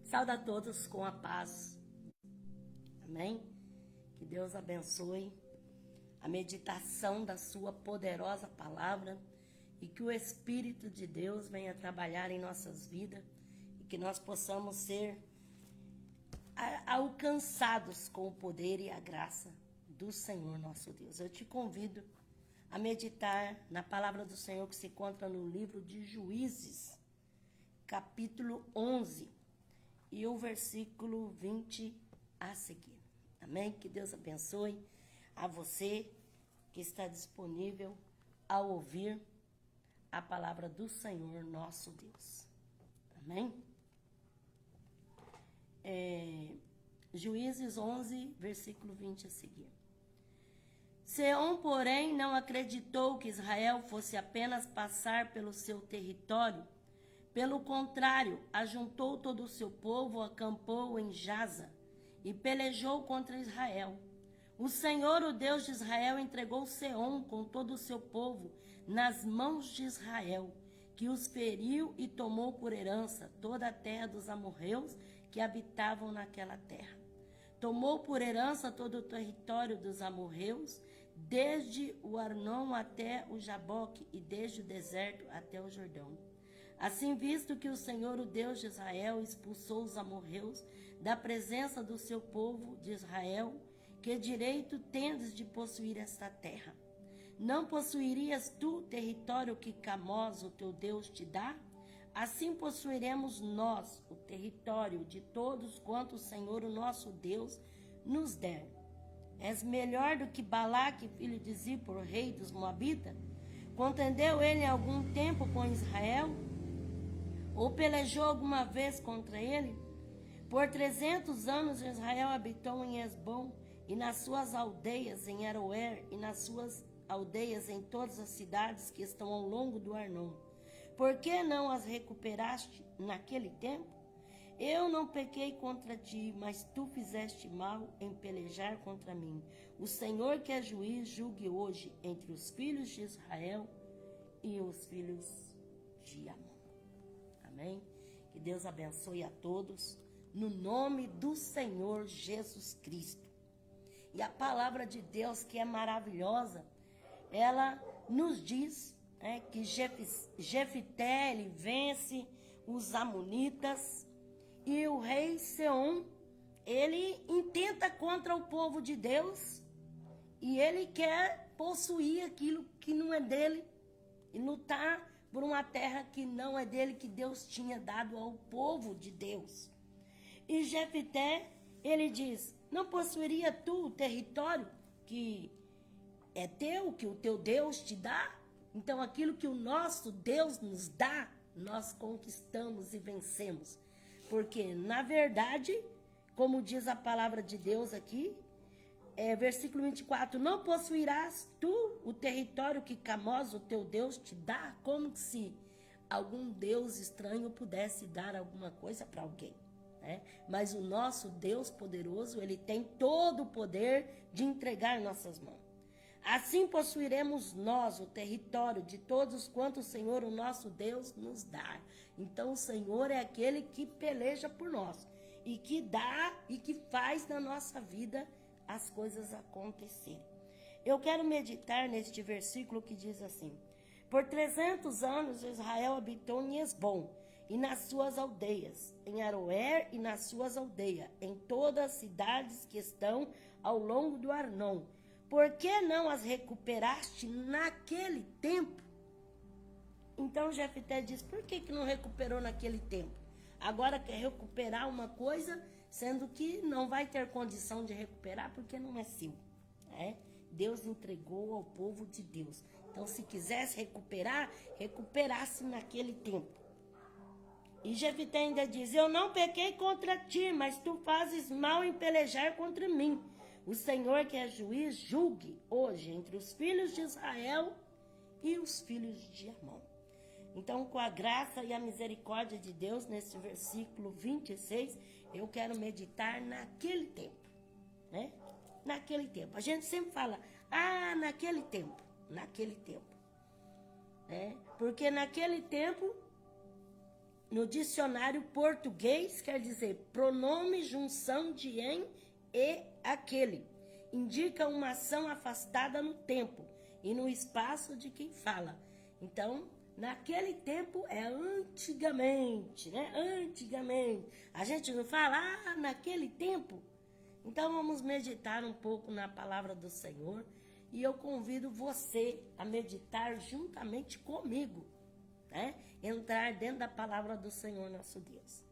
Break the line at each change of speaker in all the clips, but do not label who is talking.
Saúde a todos com a paz. Amém? Que Deus abençoe a meditação da sua poderosa palavra e que o Espírito de Deus venha trabalhar em nossas vidas e que nós possamos ser alcançados com o poder e a graça do Senhor nosso Deus. Eu te convido a meditar na palavra do Senhor que se encontra no livro de Juízes, capítulo 11, e o versículo 20 a seguir. Amém? Que Deus abençoe a você que está disponível a ouvir a palavra do Senhor nosso Deus. Amém? Juízes 11, versículo 20 a seguir. Seom, porém, não acreditou que Israel fosse apenas passar pelo seu território. Pelo contrário, ajuntou todo o seu povo, acampou em Jaza e pelejou contra Israel. O Senhor, o Deus de Israel, entregou Seom com todo o seu povo nas mãos de Israel, que os feriu e tomou por herança toda a terra dos amorreus que habitavam naquela terra. Tomou por herança todo o território dos amorreus, desde o Arnon até o Jaboque e desde o deserto até o Jordão. Assim, visto que o Senhor, o Deus de Israel, expulsou os amorreus da presença do seu povo de Israel, que direito tendes de possuir esta terra? Não possuirias tu o território que Camós, o teu Deus, te dá? Assim possuiremos nós o território de todos quanto o Senhor, o nosso Deus, nos der. És melhor do que Balaque, filho de Zippor, rei dos Moabitas? Contendeu ele algum tempo com Israel? Ou pelejou alguma vez contra ele? Por 300 anos Israel habitou em Esbom, e nas suas aldeias em Aroer, e nas suas aldeias em todas as cidades que estão ao longo do Arnon. Por que não as recuperaste naquele tempo? Eu não pequei contra ti, mas tu fizeste mal em pelejar contra mim. O Senhor, que é juiz, julgue hoje entre os filhos de Israel e os filhos de Amon. Amém? Que Deus abençoe a todos, no nome do Senhor Jesus Cristo. E a palavra de Deus, que é maravilhosa, ela nos diz que Jefité, ele vence os amonitas, e o rei Seom, ele intenta contra o povo de Deus, e ele quer possuir aquilo que não é dele, e lutar por uma terra que não é dele, que Deus tinha dado ao povo de Deus. E Jefité, ele diz: não possuiria tu o território que é teu, que o teu Deus te dá? Então aquilo que o nosso Deus nos dá, nós conquistamos e vencemos. Porque, na verdade, como diz a palavra de Deus aqui, versículo 24, não possuirás tu o território que Camós, o teu Deus, te dá? Como se algum Deus estranho pudesse dar alguma coisa para alguém, né? Mas o nosso Deus poderoso, ele tem todo o poder de entregar em nossas mãos. Assim possuiremos nós o território de todos quanto o Senhor, o nosso Deus, nos dá. Então o Senhor é aquele que peleja por nós e que dá e que faz na nossa vida as coisas acontecerem. Eu quero meditar neste versículo que diz assim: por 300 anos Israel habitou em Esbom e nas suas aldeias, em Aroer e nas suas aldeias, em todas as cidades que estão ao longo do Arnon. Por que não as recuperaste naquele tempo? Então Jefité diz: por que não recuperou naquele tempo? Agora quer recuperar uma coisa, sendo que não vai ter condição de recuperar porque não é seu, né? Deus entregou ao povo de Deus. Então, se quisesse recuperar, recuperasse naquele tempo. E Jefité ainda diz: eu não pequei contra ti, mas tu fazes mal em pelejar contra mim. O Senhor, que é juiz, julgue hoje entre os filhos de Israel e os filhos de Amon. Então, com a graça e a misericórdia de Deus, nesse versículo 26, eu quero meditar naquele tempo, né? Naquele tempo. A gente sempre fala, naquele tempo, né? Porque naquele tempo no dicionário português quer dizer pronome, junção de em e aquele. Indica uma ação afastada no tempo e no espaço de quem fala. Então, naquele tempo é antigamente, né? Antigamente. A gente não fala, naquele tempo. Então, vamos meditar um pouco na palavra do Senhor. E eu convido você a meditar juntamente comigo, né? Entrar dentro da palavra do Senhor nosso Deus.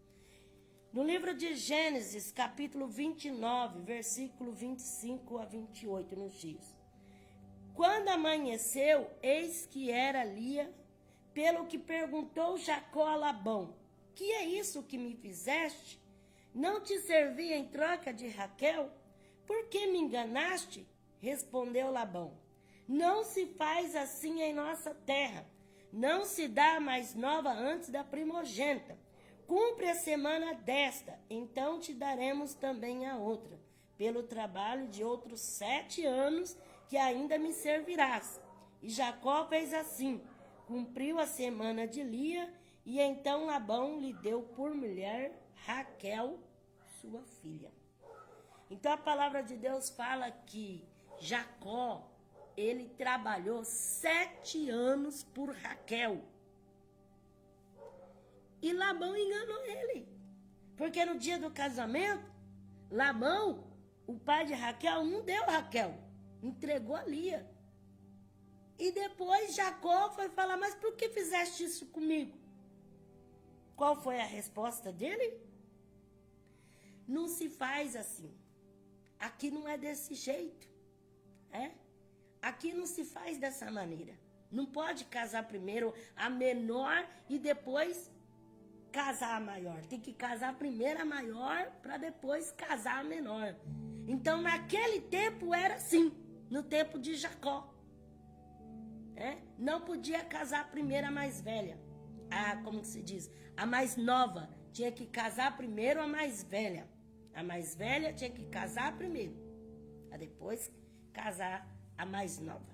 No livro de Gênesis, capítulo 29, versículo 25 a 28, nos diz: Quando amanheceu, eis que era Lia, pelo que perguntou Jacó a Labão: Que é isso que me fizeste? Não te servi em troca de Raquel? Por que me enganaste? Respondeu Labão: Não se faz assim em nossa terra. Não se dá a mais nova antes da primogênita. Cumpre a semana desta, então te daremos também a outra, pelo trabalho de outros 7 anos que ainda me servirás. E Jacó fez assim, cumpriu a semana de Lia, e então Labão lhe deu por mulher Raquel, sua filha. Então a palavra de Deus fala que Jacó, ele trabalhou 7 anos por Raquel. E Labão enganou ele. Porque no dia do casamento, Labão, o pai de Raquel, não deu Raquel. Entregou a Lia. E depois Jacó foi falar, mas por que fizeste isso comigo? Qual foi a resposta dele? Não se faz assim. Aqui não é desse jeito. Aqui não se faz dessa maneira. Não pode casar primeiro a menor e depois casar a maior. Tem que casar primeiro a maior para depois casar a menor. Então, naquele tempo era assim, no tempo de Jacó. Não podia casar primeiro a mais velha. Como que se diz? A mais nova. Tinha que casar primeiro a mais velha. A mais velha tinha que casar primeiro. A depois casar a mais nova.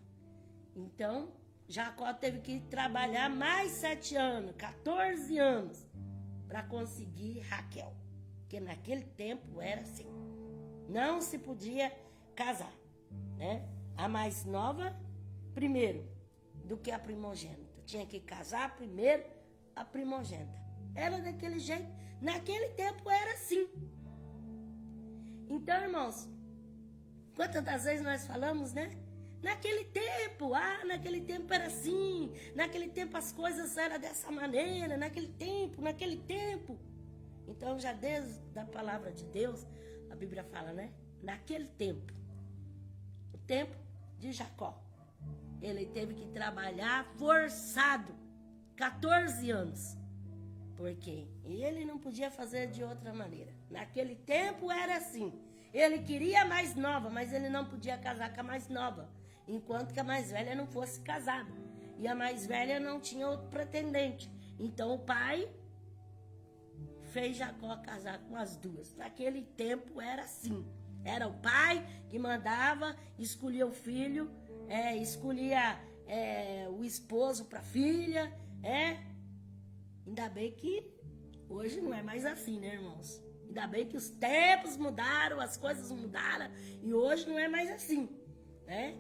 Então, Jacó teve que trabalhar mais 7 anos, 14 anos, para conseguir Raquel. Porque naquele tempo era assim. Não se podia casar, né? A mais nova primeiro do que a primogênita. Tinha que casar primeiro a primogênita. Era daquele jeito. Naquele tempo era assim. Então, irmãos, quantas das vezes nós falamos, né? Naquele tempo, naquele tempo era assim, naquele tempo as coisas eram dessa maneira, naquele tempo. Então, já desde a palavra de Deus, a Bíblia fala, né? Naquele tempo, o tempo de Jacó, ele teve que trabalhar forçado, 14 anos. Por quê? E ele não podia fazer de outra maneira. Naquele tempo era assim. Ele queria a mais nova, mas ele não podia casar com a mais nova, enquanto que a mais velha não fosse casada. E a mais velha não tinha outro pretendente. Então o pai fez Jacó casar com as duas. Naquele tempo era assim. Era o pai que mandava, escolhia o filho, escolhia o esposo para a filha. Ainda bem que hoje não é mais assim, né, irmãos? Ainda bem que os tempos mudaram, as coisas mudaram, e hoje não é mais assim, né?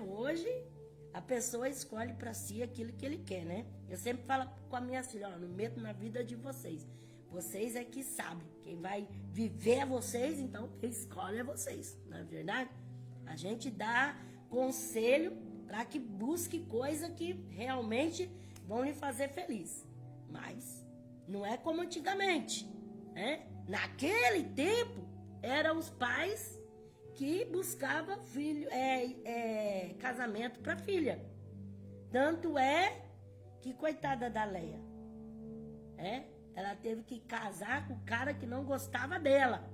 Hoje a pessoa escolhe para si aquilo que ele quer, né? Eu sempre falo com a minha filha, não meto na vida de vocês. Vocês é que sabem. Quem vai viver é vocês, então quem escolhe é vocês, não é verdade? A gente dá conselho para que busque coisa que realmente vão lhe fazer feliz. Mas não é como antigamente, né? Naquele tempo, eram os pais que buscavam casamento para filha. Tanto é que, coitada da Leia, ela teve que casar com o cara que não gostava dela.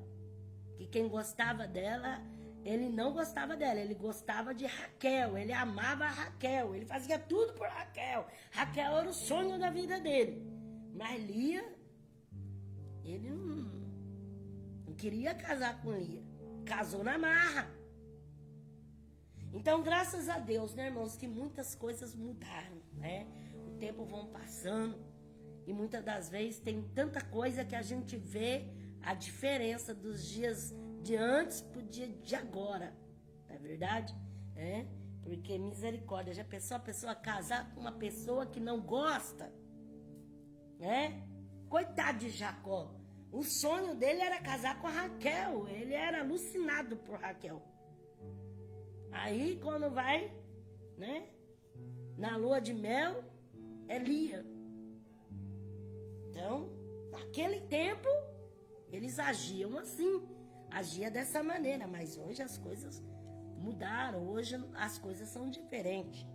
Que quem gostava dela, ele não gostava dela, ele gostava de Raquel, ele amava a Raquel, ele fazia tudo por Raquel. Raquel era o sonho da vida dele. Mas Lia, ele não queria casar com Lia. Casou na marra. Então, graças a Deus, né, irmãos, que muitas coisas mudaram, né? O tempo vão passando E muitas das vezes tem tanta coisa que a gente vê a diferença dos dias de antes pro dia de agora. Não é verdade? É? Porque misericórdia, já pensou a pessoa casar com uma pessoa que não gosta? Né? Coitado de Jacó. O sonho dele era casar com a Raquel. Ele era alucinado por Raquel. Aí quando vai, né? Na lua de mel, é Lia. Então, naquele tempo, eles agiam assim. Agia dessa maneira. Mas hoje as coisas mudaram. Hoje as coisas são diferentes.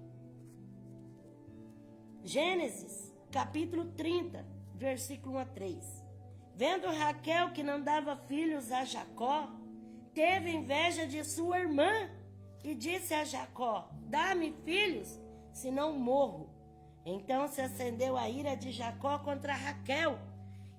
Gênesis, capítulo 30, versículo 1 a 3. Vendo Raquel que não dava filhos a Jacó, teve inveja de sua irmã e disse a Jacó: dá-me filhos, senão morro. Então se acendeu a ira de Jacó contra Raquel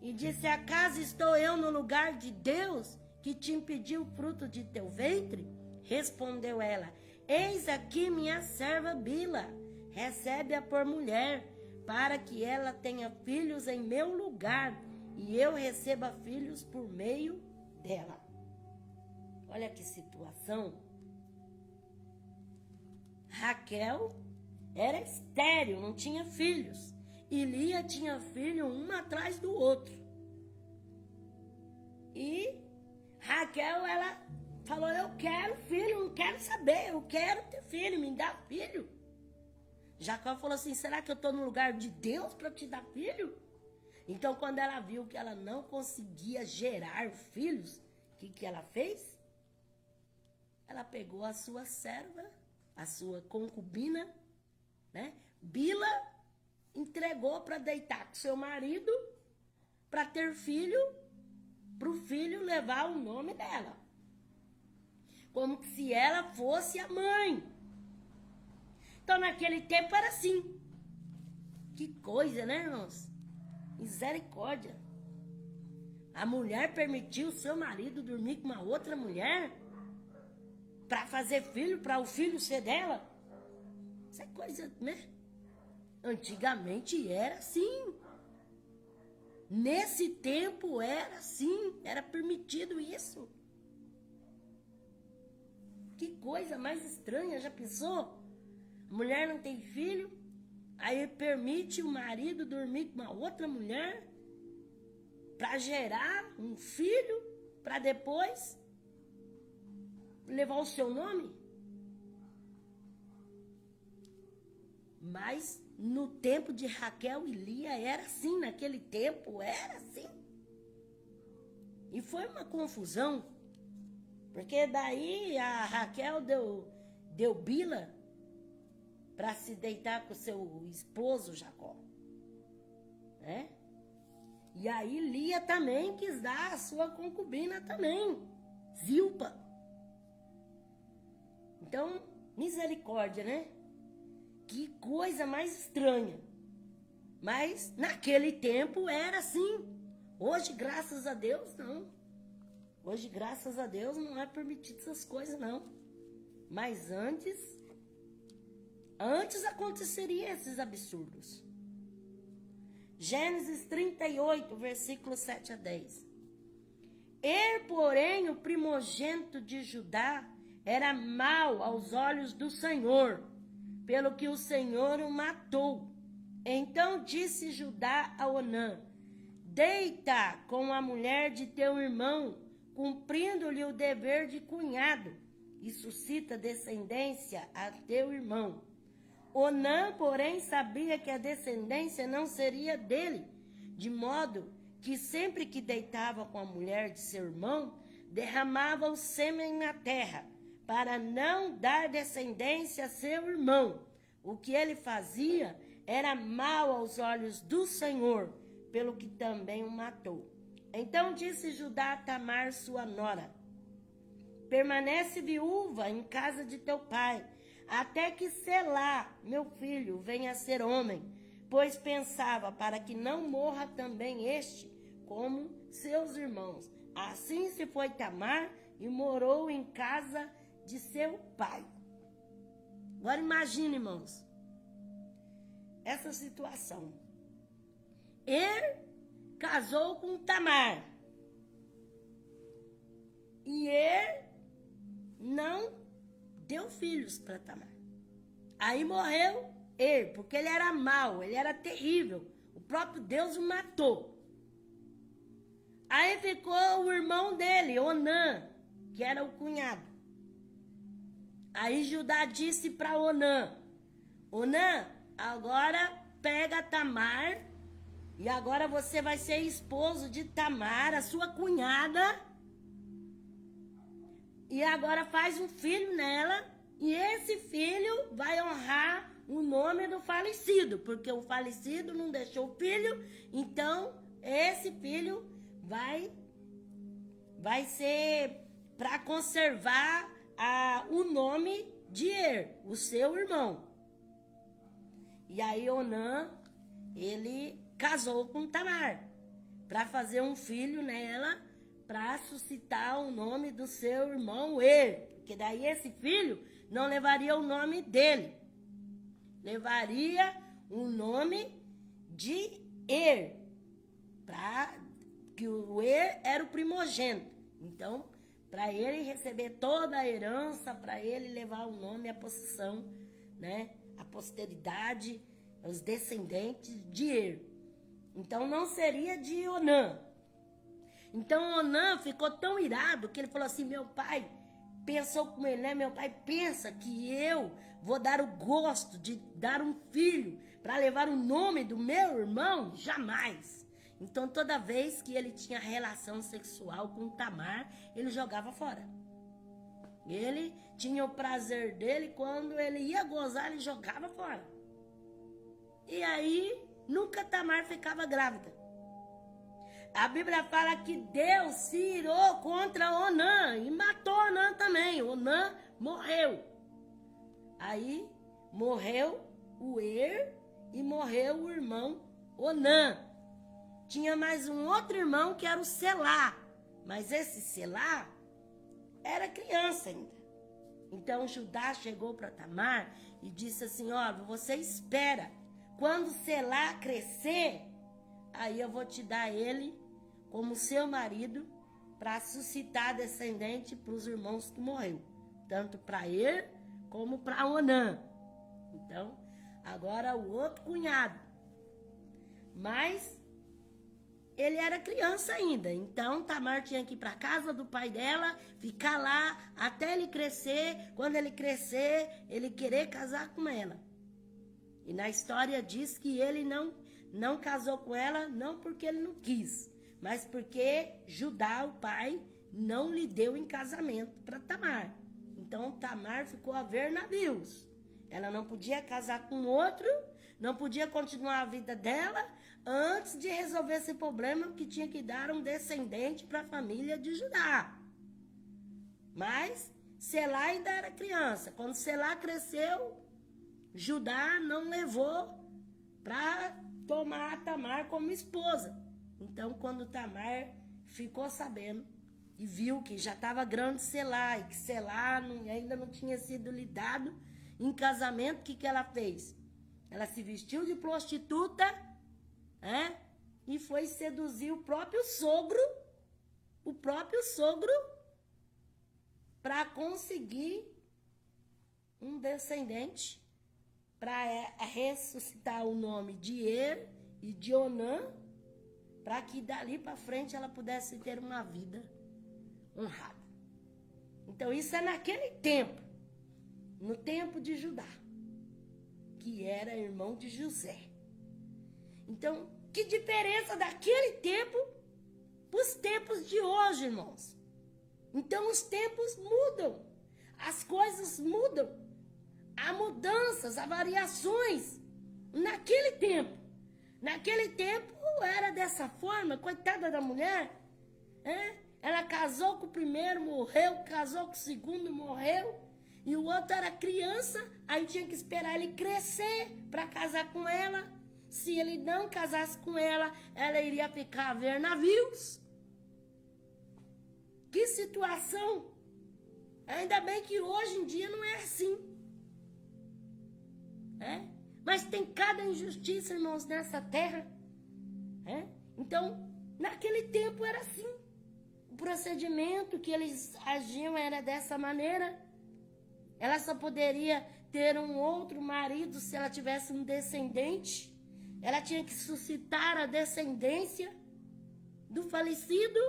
e disse: acaso estou eu no lugar de Deus que te impediu o fruto de teu ventre? Respondeu ela: eis aqui minha serva Bila, recebe-a por mulher, para que ela tenha filhos em meu lugar e eu receba filhos por meio dela. Olha que situação. Raquel era estéril, não tinha filhos. E Lia tinha filho um atrás do outro. E Raquel, ela falou: eu quero filho, não quero saber, eu quero ter filho, me dá filho. Jacó falou assim: será que eu estou no lugar de Deus para te dar filho? Então, quando ela viu que ela não conseguia gerar filhos, o que ela fez? Ela pegou a sua serva, a sua concubina, né? Bila, entregou para deitar com seu marido, para ter filho, para o filho levar o nome dela. Como se ela fosse a mãe. Então, naquele tempo era assim. Que coisa, né, irmãos? Misericórdia. A mulher permitiu o seu marido dormir com uma outra mulher para fazer filho, para o filho ser dela. Isso é coisa, né? Antigamente era assim. Nesse tempo era assim. Era permitido isso. Que coisa mais estranha, já pensou? A mulher não tem filho, aí permite o marido dormir com uma outra mulher para gerar um filho, para depois levar o seu nome. Mas no tempo de Raquel e Lia era assim, naquele tempo era assim. E foi uma confusão, porque daí a Raquel deu Bila para se deitar com seu esposo Jacó, né? E aí Lia também quis dar a sua concubina também, Zilpa. Então, misericórdia, né? Que coisa mais estranha. Mas naquele tempo era assim. Hoje, graças a Deus, não. Hoje, graças a Deus, não é permitido essas coisas, não. Mas antes aconteceria esses absurdos. Gênesis 38, versículos 7 a 10. Porém, o primogênito de Judá era mau aos olhos do Senhor, pelo que o Senhor o matou. Então disse Judá a Onã: deita com a mulher de teu irmão, cumprindo-lhe o dever de cunhado, e suscita descendência a teu irmão. Onã, porém, sabia que a descendência não seria dele, de modo que sempre que deitava com a mulher de seu irmão, derramava o sêmen na terra, para não dar descendência a seu irmão. O que ele fazia era mal aos olhos do Senhor, pelo que também o matou. Então disse Judá a Tamar, sua nora: permanece viúva em casa de teu pai, até que Selá, meu filho, venha a ser homem, pois pensava para que não morra também este, como seus irmãos. Assim se foi Tamar e morou em casa de seu pai. Agora imagine, irmãos, essa situação. Er casou com Tamar. E Er não deu filhos para Tamar. Aí morreu Er, porque ele era mau, ele era terrível. O próprio Deus o matou. Aí ficou o irmão dele, Onã, que era o cunhado. Aí Judá disse para Onã: Onã, agora pega Tamar, e agora você vai ser esposo de Tamar, a sua cunhada, e agora faz um filho nela, e esse filho vai honrar o nome do falecido, porque o falecido não deixou filho, então esse filho vai ser para conservar o nome de Er, o seu irmão. E aí Onã, ele casou com Tamar, para fazer um filho nela, para suscitar o nome do seu irmão Er, porque daí esse filho não levaria o nome dele, levaria o nome de Er, que o Er era o primogênito. Então, para ele receber toda a herança, para ele levar o nome, a possessão, né? A posteridade, os descendentes de Er. Então, não seria de Onã. Então, Onã ficou tão irado que ele falou assim: meu pai pensou com ele, né? Meu pai pensa que eu vou dar o gosto de dar um filho para levar o nome do meu irmão? Jamais. Então, toda vez que ele tinha relação sexual com Tamar, ele jogava fora. Ele tinha o prazer dele, quando ele ia gozar, ele jogava fora. E aí, nunca Tamar ficava grávida. A Bíblia fala que Deus se irou contra Onã e matou Onã também. Onã morreu. Aí, morreu o Er e morreu o irmão Onã. Tinha mais um outro irmão que era o Selá, mas esse Selá era criança ainda. Então Judá chegou para Tamar e disse assim: ó, você espera, quando Selá crescer, aí eu vou te dar ele como seu marido para suscitar descendente para os irmãos que morreu, tanto para Er como para Onã. Então, agora o outro cunhado. Mas ele era criança ainda, então Tamar tinha que ir para a casa do pai dela, ficar lá até ele crescer. Quando ele crescer, ele querer casar com ela. E na história diz que ele não casou com ela, não porque ele não quis, mas porque Judá, o pai, não lhe deu em casamento para Tamar. Então Tamar ficou a ver navios. Ela não podia casar com outro, não podia continuar a vida dela antes de resolver esse problema, que tinha que dar um descendente para a família de Judá. Mas Selá ainda era criança. Quando Selá cresceu, Judá não levou para tomar Tamar como esposa. Então, quando Tamar ficou sabendo e viu que já estava grande Selá, e que Selá ainda não tinha sido lhe dado em casamento, o que ela fez? Ela se vestiu de prostituta, e foi seduzir o próprio sogro para conseguir um descendente, para ressuscitar o nome de Er e de Onã, para que dali para frente ela pudesse ter uma vida honrada. Então isso é naquele tempo, no tempo de Judá, que era irmão de José. Então, que diferença daquele tempo para os tempos de hoje, irmãos? Então, os tempos mudam, as coisas mudam, há mudanças, há variações. Naquele tempo era dessa forma, coitada da mulher, ela casou com o primeiro, morreu, casou com o segundo, morreu, e o outro era criança, aí tinha que esperar ele crescer para casar com ela. Se ele não casasse com ela, ela iria ficar a ver navios. Que situação! Ainda bem que hoje em dia não é assim. Mas tem cada injustiça, irmãos, nessa terra. Então, naquele tempo era assim. O procedimento que eles agiam era dessa maneira. Ela só poderia ter um outro marido se ela tivesse um descendente. Ela tinha que suscitar a descendência do falecido.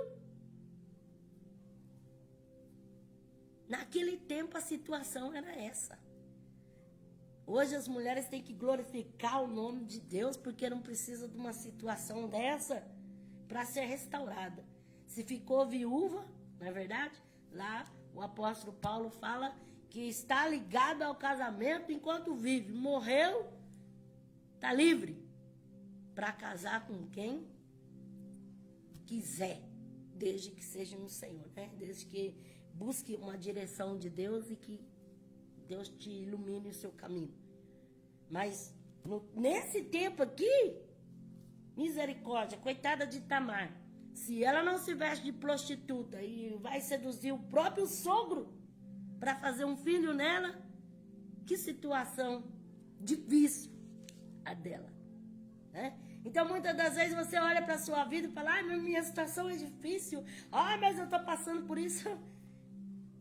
Naquele tempo a situação era essa. Hoje as mulheres têm que glorificar o nome de Deus porque não precisa de uma situação dessa para ser restaurada. Se ficou viúva, não é verdade? Lá o apóstolo Paulo fala que está ligado ao casamento enquanto vive. Morreu, está livre para casar com quem quiser, desde que seja no Senhor, né? Desde que busque uma direção de Deus e que Deus te ilumine o seu caminho. Mas nesse tempo aqui, misericórdia, coitada de Tamar, se ela não se veste de prostituta e vai seduzir o próprio sogro para fazer um filho nela, que situação difícil a dela, né? Então, muitas das vezes você olha para a sua vida e fala, minha situação é difícil, mas eu estou passando por isso.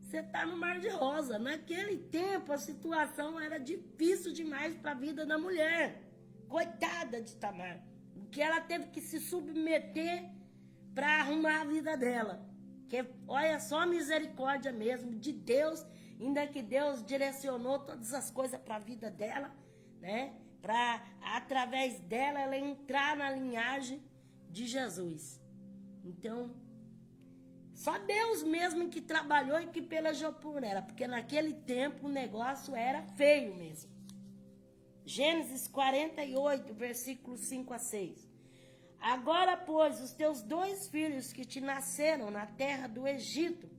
Você está no mar de rosa. Naquele tempo, a situação era difícil demais para a vida da mulher. Coitada de Tamar. Que ela teve que se submeter para arrumar a vida dela. Que, olha, só misericórdia mesmo de Deus, ainda que Deus direcionou todas as coisas para a vida dela, né? Para, através dela, ela entrar na linhagem de Jesus. Então, só Deus mesmo que trabalhou e que pelejou por ela, porque naquele tempo o negócio era feio mesmo. Gênesis 48, versículos 5 a 6. Agora, pois, os teus 2 filhos que te nasceram na terra do Egito,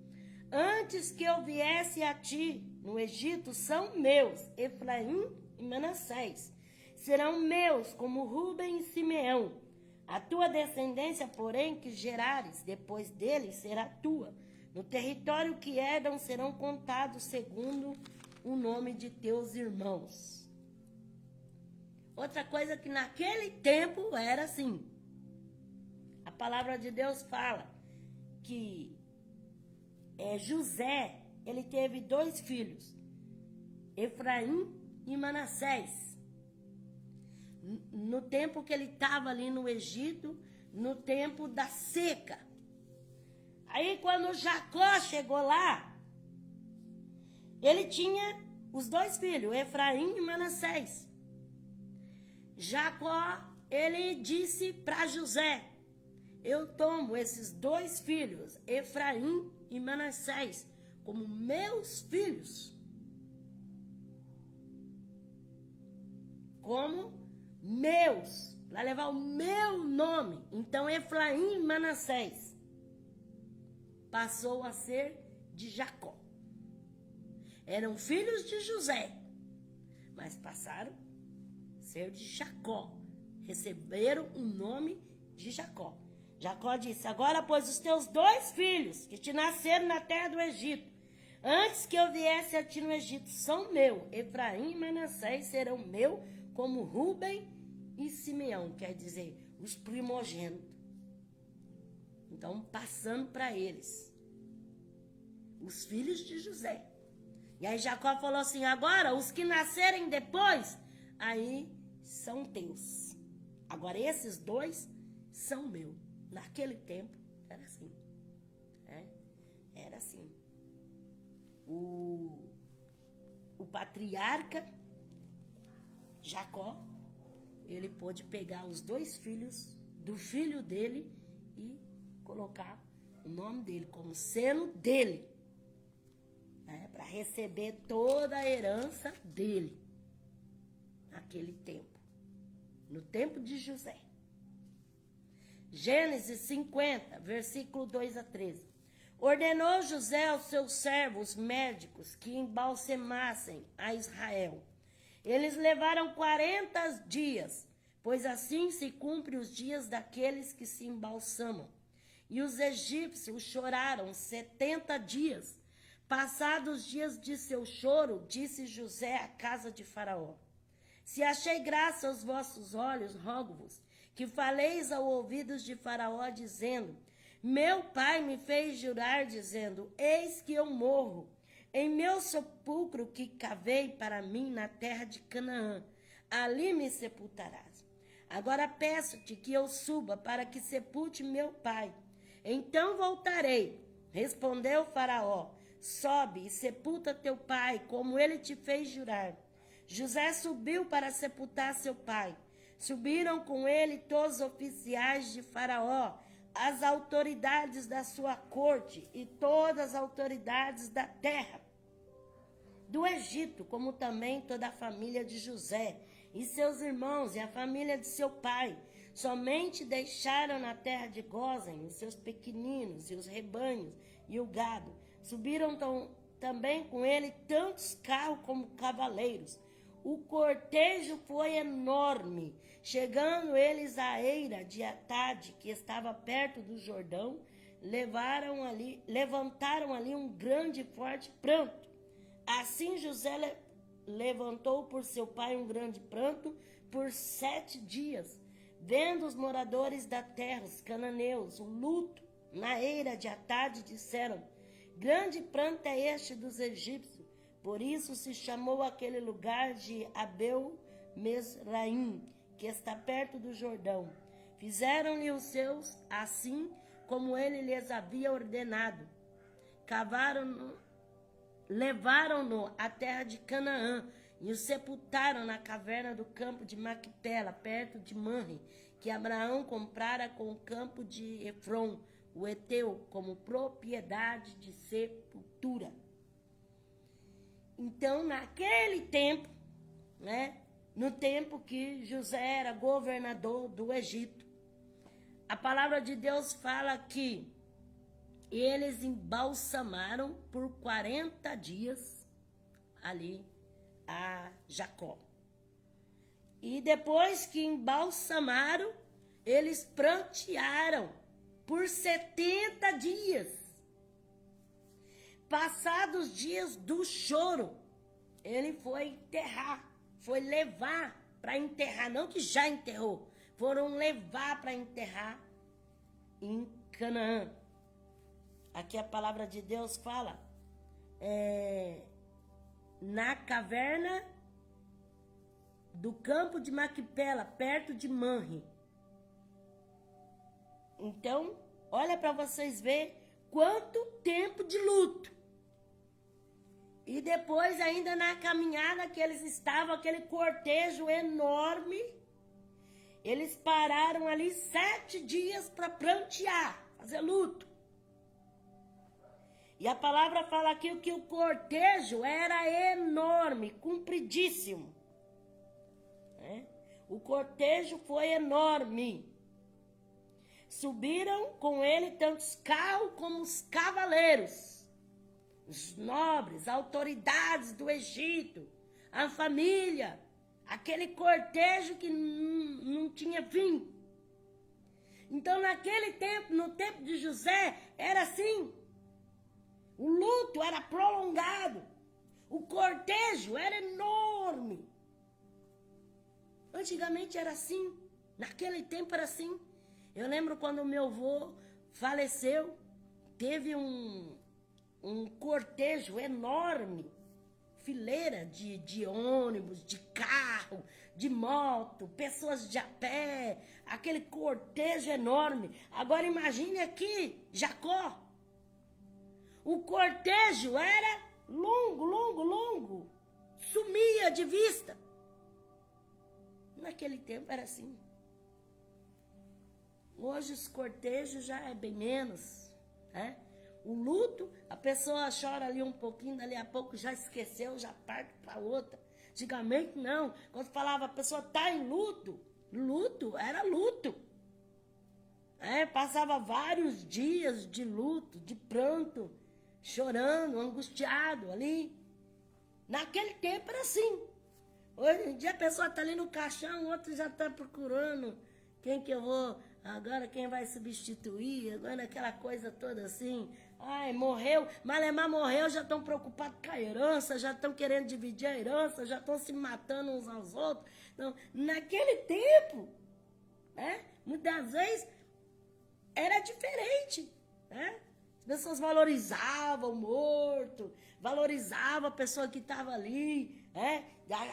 antes que eu viesse a ti no Egito, são meus, Efraim e Manassés. Serão meus como Ruben e Simeão. A tua descendência, porém, que gerares depois deles, será tua. No território que herdam serão contados segundo o nome de teus irmãos. Outra coisa que naquele tempo era assim. A palavra de Deus fala que José, ele teve 2 filhos, Efraim e Manassés. No tempo que ele estava ali no Egito, no tempo da seca. Aí quando Jacó chegou lá, ele tinha os 2 filhos, Efraim e Manassés. Jacó, ele disse para José, eu tomo esses 2 filhos, Efraim e Manassés, como meus filhos. Como meus, para levar o meu nome. Então, Efraim e Manassés passou a ser de Jacó. Eram filhos de José, mas passaram a ser de Jacó. Receberam o nome de Jacó. Jacó disse, agora, pois, os teus 2 filhos que te nasceram na terra do Egito, antes que eu viesse a ti no Egito, são meu. Efraim e Manassés serão meu, como Ruben e Simeão, quer dizer, os primogênitos. Então, passando para eles, os filhos de José. E aí Jacó falou assim, agora, os que nascerem depois, aí são teus. Agora, esses 2 são meus. Naquele tempo, era assim. Era assim. O patriarca Jacó, ele pôde pegar os 2 filhos do filho dele e colocar o nome dele como sendo dele, para receber toda a herança dele naquele tempo, no tempo de José. Gênesis 50, versículo 2 a 13. Ordenou José aos seus servos médicos que embalsemassem a Israel. Eles levaram 40 dias, pois assim se cumprem os dias daqueles que se embalsamam. E os egípcios choraram 70 dias. Passados os dias de seu choro, disse José à casa de Faraó, se achei graça aos vossos olhos, rogo-vos que faleis ao ouvidos de Faraó, dizendo: meu pai me fez jurar, dizendo: eis que eu morro em meu sepulcro que cavei para mim na terra de Canaã, ali me sepultarás. Agora peço-te que eu suba para que sepulte meu pai. Então voltarei. Respondeu Faraó: sobe e sepulta teu pai, como ele te fez jurar. José subiu para sepultar seu pai. Subiram com ele todos os oficiais de Faraó, as autoridades da sua corte e todas as autoridades da terra do Egito, como também toda a família de José e seus irmãos e a família de seu pai. Somente deixaram na terra de Gósen os seus pequeninos e os rebanhos e o gado. Subiram também com ele tantos carros como cavaleiros. O cortejo foi enorme. Chegando eles à eira de Atade, que estava perto do Jordão, levantaram ali um grande e forte pranto. Assim José levantou por seu pai um grande pranto por 7 dias, vendo os moradores da terra, os cananeus, o luto na eira de Atade, disseram: grande pranto é este dos egípcios. Por isso se chamou aquele lugar de Abel-Mesraim, que está perto do Jordão. Fizeram-lhe os seus assim como ele lhes havia ordenado. Levaram-no à terra de Canaã e o sepultaram na caverna do campo de Macpela, perto de Manre, que Abraão comprara com o campo de Efron, o Eteu, como propriedade de sepultura. Então, naquele tempo, no tempo que José era governador do Egito, a palavra de Deus fala que eles embalsamaram por 40 dias ali a Jacó. E depois que embalsamaram, eles prantearam por 70 dias. Passados os dias do choro, ele foi enterrar, foi levar para enterrar, não que já enterrou, foram levar para enterrar em Canaã. Aqui a palavra de Deus fala, na caverna do campo de Macpela, perto de Manre. Então, olha para vocês verem quanto tempo de luto. E depois, ainda na caminhada que eles estavam, aquele cortejo enorme, eles pararam ali 7 dias para prantear, fazer luto. E a palavra fala aqui que o cortejo era enorme, compridíssimo. O cortejo foi enorme. Subiram com ele tantos carros como os cavaleiros, os nobres, autoridades do Egito, a família, aquele cortejo que não tinha fim. Então, naquele tempo, no tempo de José, era assim. O luto era prolongado. O cortejo era enorme. Antigamente era assim. Naquele tempo era assim. Eu lembro quando meu avô faleceu, teve um cortejo enorme, fileira de ônibus, de carro, de moto, pessoas de a pé, aquele cortejo enorme. Agora imagine aqui, Jacó. O cortejo era longo, sumia de vista. Naquele tempo era assim. Hoje os cortejos já é bem menos, né? O luto, a pessoa chora ali um pouquinho, dali a pouco já esqueceu, já parte para outra. Antigamente não, quando falava a pessoa está em luto, luto era luto. Passava vários dias de luto, de pranto, chorando, angustiado ali. Naquele tempo era assim. Hoje em dia a pessoa está ali no caixão, o outro já está procurando quem que eu vou, agora quem vai substituir, agora aquela coisa toda assim. Ai, morreu, Malemar morreu, já estão preocupados com a herança, já estão querendo dividir a herança, já estão se matando uns aos outros. Então, naquele tempo, Muitas vezes era diferente, né? As pessoas valorizavam o morto, valorizavam a pessoa que estava ali,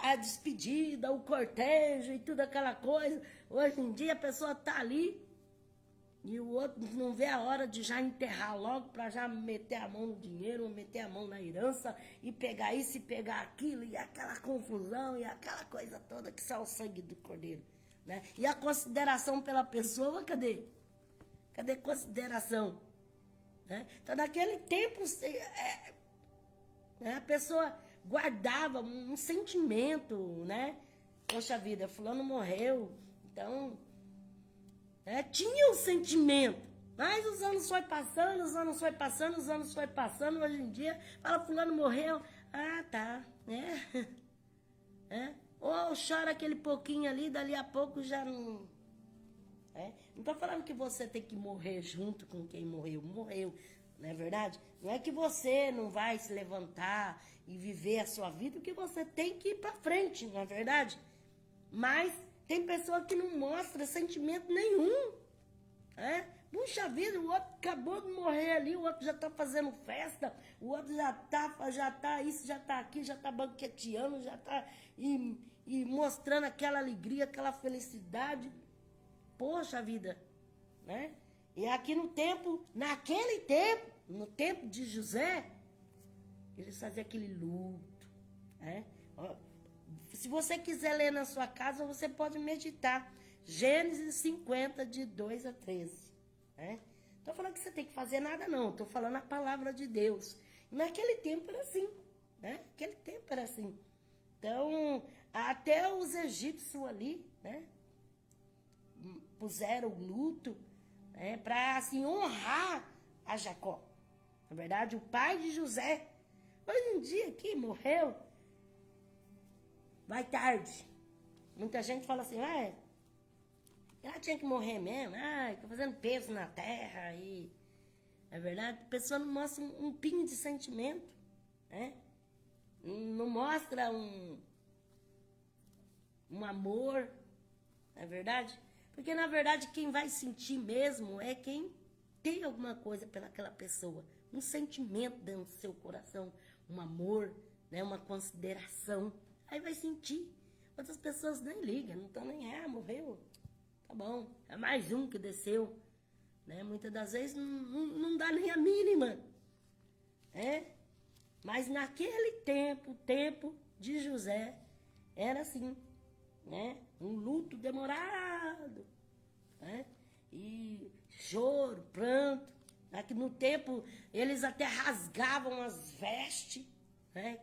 a despedida, o cortejo e tudo aquela coisa. Hoje em dia a pessoa está ali e o outro não vê a hora de já enterrar logo para já meter a mão no dinheiro, meter a mão na herança e pegar isso e pegar aquilo e aquela confusão e aquela coisa toda que só o sangue do cordeiro, né? E a consideração pela pessoa, cadê? Cadê consideração? Né? Então, naquele tempo, a pessoa guardava um sentimento, né? Poxa vida, fulano morreu, então, tinha um sentimento. Mas os anos foi passando, hoje em dia, fala, fulano morreu, tá, ou chora aquele pouquinho ali, dali a pouco já não... Não estou falando que você tem que morrer junto com quem morreu, não é verdade? Não é que você não vai se levantar e viver a sua vida, porque você tem que ir para frente, não é verdade? Mas tem pessoa que não mostra sentimento nenhum, Puxa vida, o outro acabou de morrer ali, o outro já está fazendo festa, o outro já tá isso, já está aqui, já está banqueteando, já está e mostrando aquela alegria, aquela felicidade. Poxa vida, né? E aqui naquele tempo, no tempo de José, eles faziam aquele luto, Se você quiser ler na sua casa, você pode meditar. Gênesis 50, de 2 a 13. Estou falando que você tem que fazer nada, não. Estou falando a palavra de Deus. Naquele tempo era assim, Naquele tempo era assim. Então, até os egípcios ali, puseram luto, para assim honrar a Jacó. Na verdade, o pai de José, hoje em dia aqui morreu, vai tarde. Muita gente fala assim, ela tinha que morrer mesmo, tá fazendo peso na terra e na verdade, a pessoa não mostra um pingo de sentimento, Não mostra um amor, não é verdade? Porque, na verdade, quem vai sentir mesmo é quem tem alguma coisa pelaquela pessoa. Um sentimento dentro do seu coração, um amor, uma consideração. Aí vai sentir. Outras pessoas nem ligam, não estão nem, morreu. Tá bom, é mais um que desceu. Muitas das vezes não dá nem a mínima. Mas naquele tempo de José, era assim. Um luto demorado, e choro, pranto. Aqui no tempo eles até rasgavam as vestes,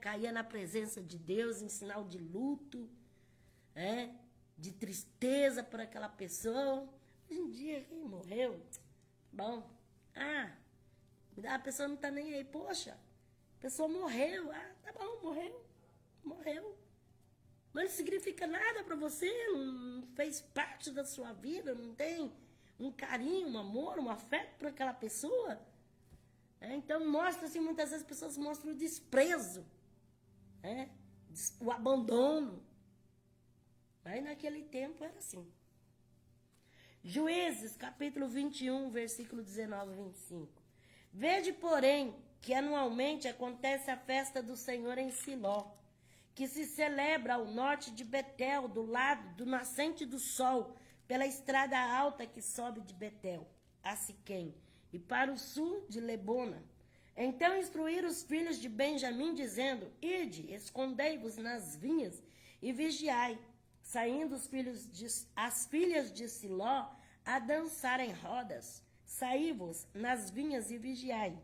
caía na presença de Deus em sinal de luto, de tristeza por aquela pessoa. Hoje em dia, quem morreu, bom, a pessoa não tá nem aí, poxa, a pessoa morreu, tá bom, morreu. Mas não significa nada para você, não fez parte da sua vida, não tem um carinho, um amor, um afeto por aquela pessoa. Então mostra assim, muitas vezes as pessoas mostram o desprezo, o abandono. Mas naquele tempo era assim. Juízes, capítulo 21, versículo 19 e 25. Vede, porém, que anualmente acontece a festa do Senhor em Siló, que se celebra ao norte de Betel, do lado do nascente do sol, pela estrada alta que sobe de Betel, a Siquém, e para o sul de Lebona. Então instruíram os filhos de Benjamim, dizendo, ide, escondei-vos nas vinhas e vigiai. Saindo as filhas de Siló a dançar em rodas, saí-vos nas vinhas e vigiai.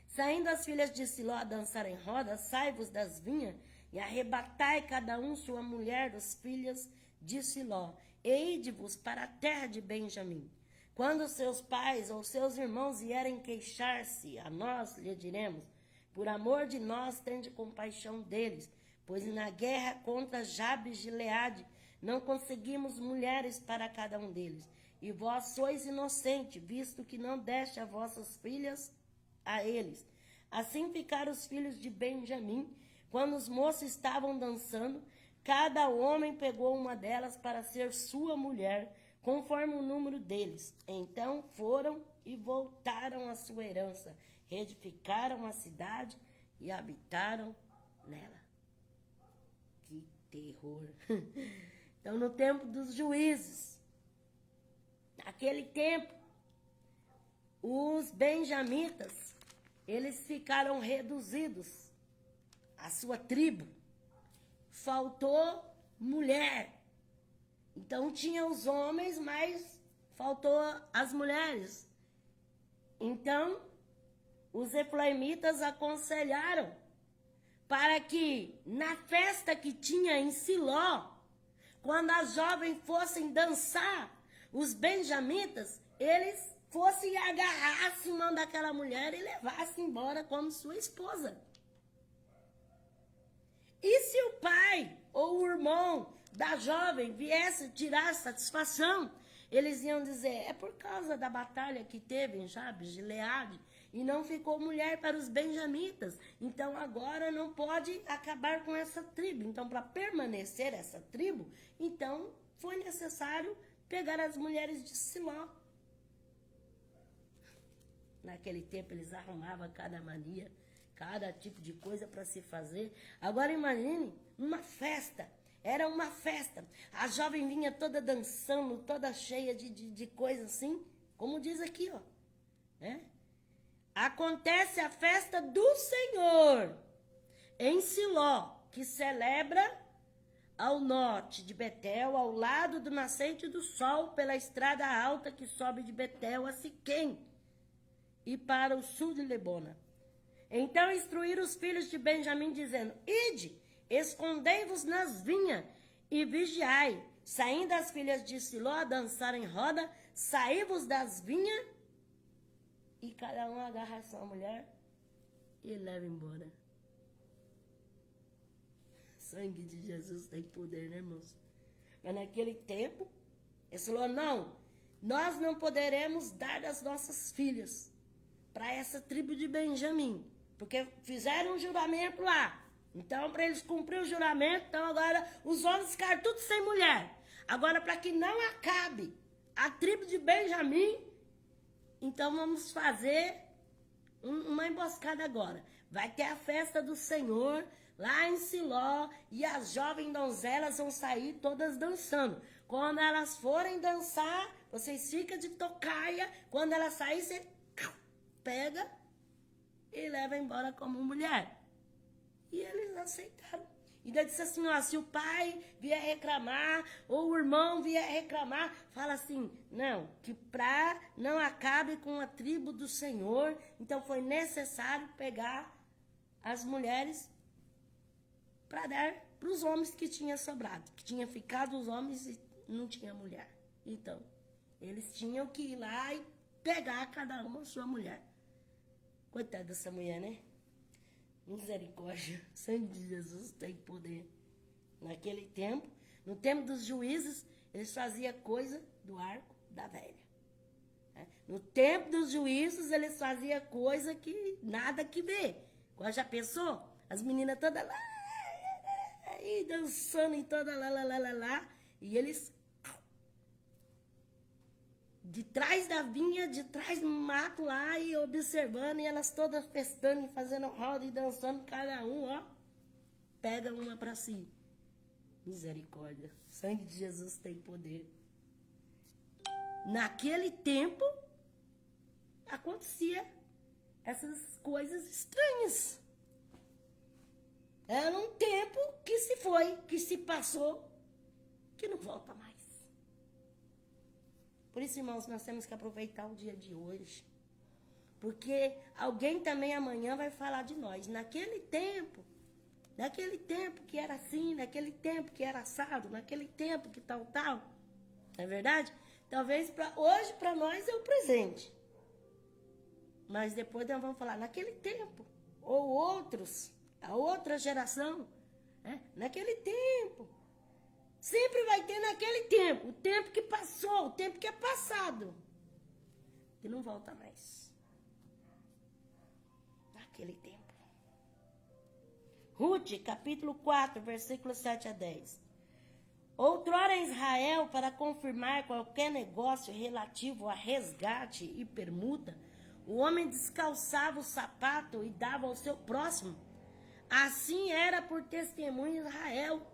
Saindo as filhas de Siló a dançar em roda, sai-vos das vinhas e arrebatai cada um sua mulher dos filhos de Siló, e ide-vos para a terra de Benjamim. Quando seus pais ou seus irmãos vierem queixar-se a nós, lhe diremos, por amor de nós, tende compaixão deles, pois na guerra contra Jabes de Gileade não conseguimos mulheres para cada um deles. E vós sois inocente, visto que não deste as vossas filhas a eles. Assim ficaram os filhos de Benjamim. Quando os moços estavam dançando, cada homem pegou uma delas para ser sua mulher, conforme o número deles. Então foram e voltaram à sua herança, reedificaram a cidade e habitaram nela. Que terror! Então, no tempo dos juízes, naquele tempo, os benjamitas, eles ficaram reduzidos à sua tribo. Faltou mulher. Então tinha os homens, mas faltou as mulheres. Então os efraimitas aconselharam para que na festa que tinha em Siló, quando as jovens fossem dançar, os benjamitas, eles fossem e agarrassem mão daquela mulher e levassem embora como sua esposa. E se o pai ou o irmão da jovem viesse tirar satisfação, eles iam dizer, é por causa da batalha que teve em Jabes, Gileade, e não ficou mulher para os benjamitas. Então agora não pode acabar com essa tribo. Então, para permanecer essa tribo, então foi necessário pegar as mulheres de Siló. Naquele tempo eles arrumavam cada mania, cada tipo de coisa para se fazer. Agora imagine uma festa. Era uma festa. A jovem vinha toda dançando, toda cheia de coisa assim, como diz aqui, ó. Né? Acontece a festa do Senhor em Siló, que celebra ao norte de Betel, ao lado do nascente do sol, pela estrada alta que sobe de Betel a Siquém e para o sul de Lebona. Então instruíram os filhos de Benjamim, dizendo, ide, escondei-vos nas vinhas e vigiai. Saindo as filhas de Siló a dançar em roda, saí-vos das vinhas e cada um agarra a sua mulher e leva embora. Sangue de Jesus tem poder, né, irmãos? Mas naquele tempo, ele falou, não, nós não poderemos dar das nossas filhas para essa tribo de Benjamim, porque fizeram um juramento lá. Então, para eles cumprir o juramento, então agora os homens ficaram tudo sem mulher. Agora, para que não acabe a tribo de Benjamim, então vamos fazer uma emboscada agora. Vai ter a festa do Senhor lá em Siló e as jovens donzelas vão sair todas dançando. Quando elas forem dançar, vocês ficam de tocaia. Quando elas saírem, você pega e leva embora como mulher. E eles aceitaram. E daí disse assim, ó, se o pai vier reclamar, ou o irmão vier reclamar, fala assim, não, que pra não acabe com a tribo do Senhor, então foi necessário pegar as mulheres para dar para os homens que tinha sobrado, que tinha ficado os homens e não tinha mulher. Então, eles tinham que ir lá e pegar cada uma a sua mulher. Coitada dessa mulher, né? Misericórdia, o sangue de Jesus tem poder. Naquele tempo, no tempo dos juízes, eles faziam coisa do arco da velha. No tempo dos juízes, eles faziam coisa que nada que ver. Agora já pensou? As meninas todas lá, e dançando em toda lá, e eles de trás da vinha, de trás do mato lá, e observando, e elas todas festando, e fazendo roda e dançando, cada um, ó, pega uma para si. Misericórdia, o sangue de Jesus tem poder. Naquele tempo, acontecia essas coisas estranhas. Era um tempo que se foi, que se passou, que não volta mais. Por isso, irmãos, nós temos que aproveitar o dia de hoje. Porque alguém também amanhã vai falar de nós. Naquele tempo que era assim, naquele tempo que era assado, naquele tempo que tal. Não é verdade? Talvez hoje para nós é o presente. Mas depois nós vamos falar naquele tempo. Ou outros, a outra geração. Naquele tempo. Sempre vai ter naquele tempo, o tempo que passou, o tempo que é passado, que não volta mais. Naquele tempo. Ruth, capítulo 4, versículos 7 a 10. Outrora em Israel, para confirmar qualquer negócio relativo a resgate e permuta, o homem descalçava o sapato e dava ao seu próximo. Assim era por testemunho Israel.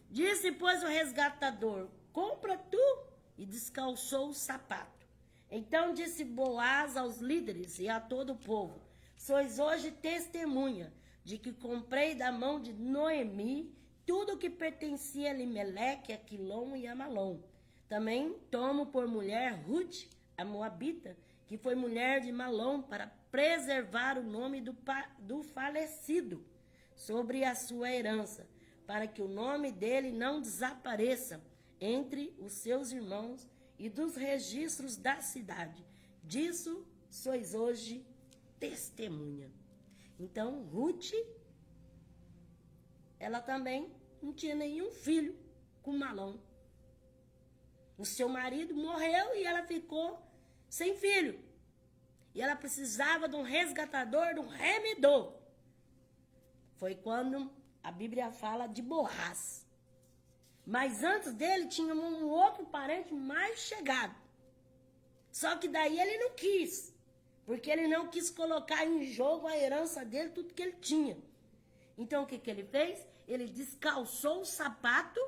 Disse, pois, o resgatador, compra tu, e descalçou o sapato. Então disse Boaz aos líderes e a todo o povo, sois hoje testemunha de que comprei da mão de Noemi tudo o que pertencia a Elimeleque, a Quilom e a Malom. Também tomo por mulher Ruth, a Moabita, que foi mulher de Malom, para preservar o nome do falecido sobre a sua herança, para que o nome dele não desapareça entre os seus irmãos e dos registros da cidade. Disso sois hoje testemunha. Então, Ruth, ela também não tinha nenhum filho com Malom. O seu marido morreu e ela ficou sem filho. E ela precisava de um resgatador, de um remedor. Foi quando a Bíblia fala de Boaz. Mas antes dele tinha um outro parente mais chegado. Só que daí ele não quis. Porque ele não quis colocar em jogo a herança dele, tudo que ele tinha. Então o que ele fez? Ele descalçou o sapato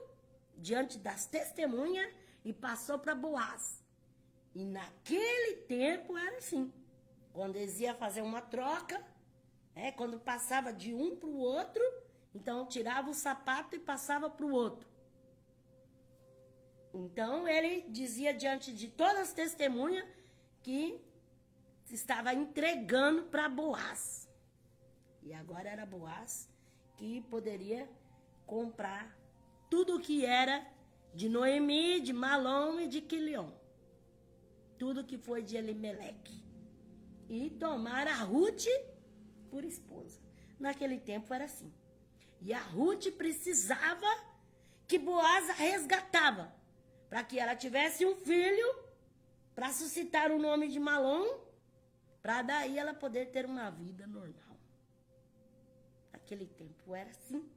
diante das testemunhas e passou para Boaz. E naquele tempo era assim. Quando eles iam fazer uma troca, quando passava de um para o outro, então tirava o sapato e passava para o outro. Então ele dizia diante de todas as testemunhas que estava entregando para Boaz. E agora era Boaz que poderia comprar tudo que era de Noemi, de Malom e de Quilion. Tudo que foi de Elimeleque. E tomar a Ruth por esposa. Naquele tempo era assim. E a Ruth precisava que Boaz a resgatava, para que ela tivesse um filho, para suscitar o nome de Malom, para daí ela poder ter uma vida normal. Naquele tempo era assim.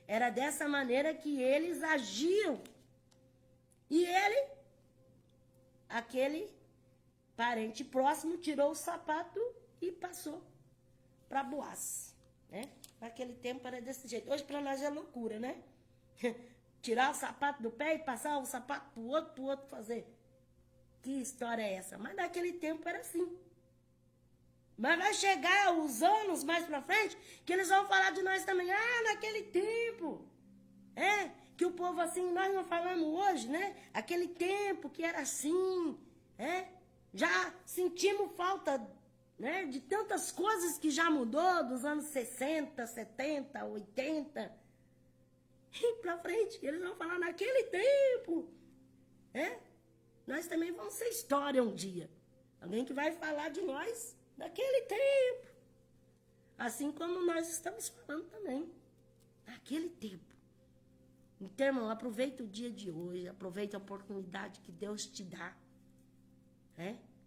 Era dessa maneira que eles agiam. E ele, aquele parente próximo, tirou o sapato e passou para Boaz. Naquele tempo era desse jeito. Hoje para nós é loucura, né? Tirar o sapato do pé e passar o sapato pro outro fazer. Que história é essa? Mas naquele tempo era assim. Mas vai chegar os anos mais pra frente que eles vão falar de nós também. Ah, naquele tempo. Que o povo assim, nós não falamos hoje, né? Aquele tempo que era assim. Já sentimos falta, né, de tantas coisas que já mudou dos anos 60, 70, 80. E pra frente, eles vão falar naquele tempo. Nós também vamos ser história um dia. Alguém que vai falar de nós daquele tempo. Assim como nós estamos falando também. Naquele tempo. Então, irmão, aproveita o dia de hoje. Aproveita a oportunidade que Deus te dá.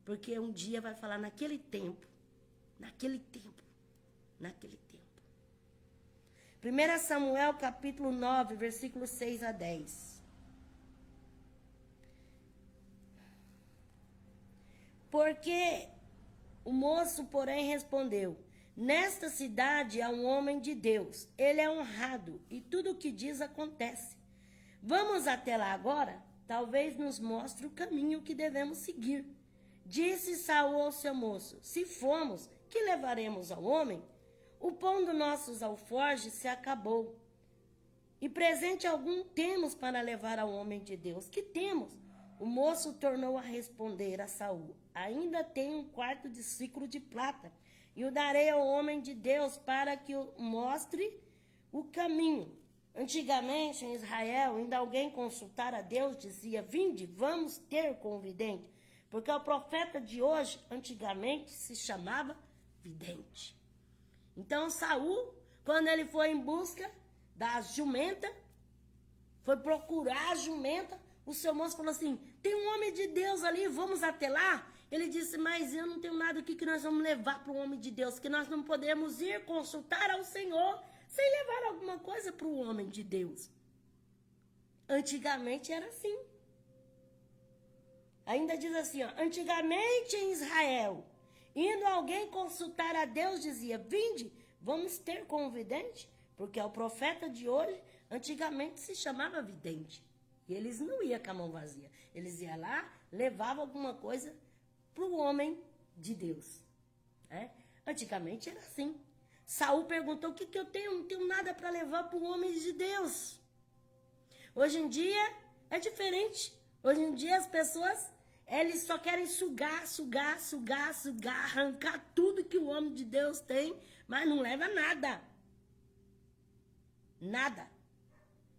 Porque um dia vai falar naquele tempo. Naquele tempo. Naquele tempo. 1 Samuel capítulo 9, versículos 6 a 10. Porque o moço, porém, respondeu: nesta cidade há um homem de Deus. Ele é honrado e tudo o que diz acontece. Vamos até lá agora? Talvez nos mostre o caminho que devemos seguir. Disse Saul ao seu moço: se formos, que levaremos ao homem? O pão dos nossos alforjes se acabou. E presente algum temos para levar ao homem de Deus? Que temos? O moço tornou a responder a Saul: ainda tenho 1/4 de ciclo de prata, e o darei ao homem de Deus para que o mostre o caminho. Antigamente, em Israel, ainda alguém consultar a Deus dizia: vinde, vamos ter com o vidente. Porque o profeta de hoje, antigamente, se chamava vidente. Então, Saul, quando ele foi em busca da jumenta, foi procurar a jumenta, o seu moço falou assim: tem um homem de Deus ali, vamos até lá? Ele disse: mas eu não tenho nada aqui que nós vamos levar para o homem de Deus, que nós não podemos ir consultar ao Senhor sem levar alguma coisa para o homem de Deus. Antigamente era assim. Ainda diz assim, ó, antigamente em Israel, indo alguém consultar a Deus, dizia, vinde, vamos ter com o vidente, porque o profeta de hoje, antigamente se chamava vidente. E eles não iam com a mão vazia. Eles iam lá, levavam alguma coisa para o homem de Deus. Né? Antigamente era assim. Saul perguntou, o que eu tenho? Não tenho nada para levar para o homem de Deus. Hoje em dia é diferente. Hoje em dia as pessoas, eles só querem sugar, arrancar tudo que o homem de Deus tem, mas não leva nada. Nada.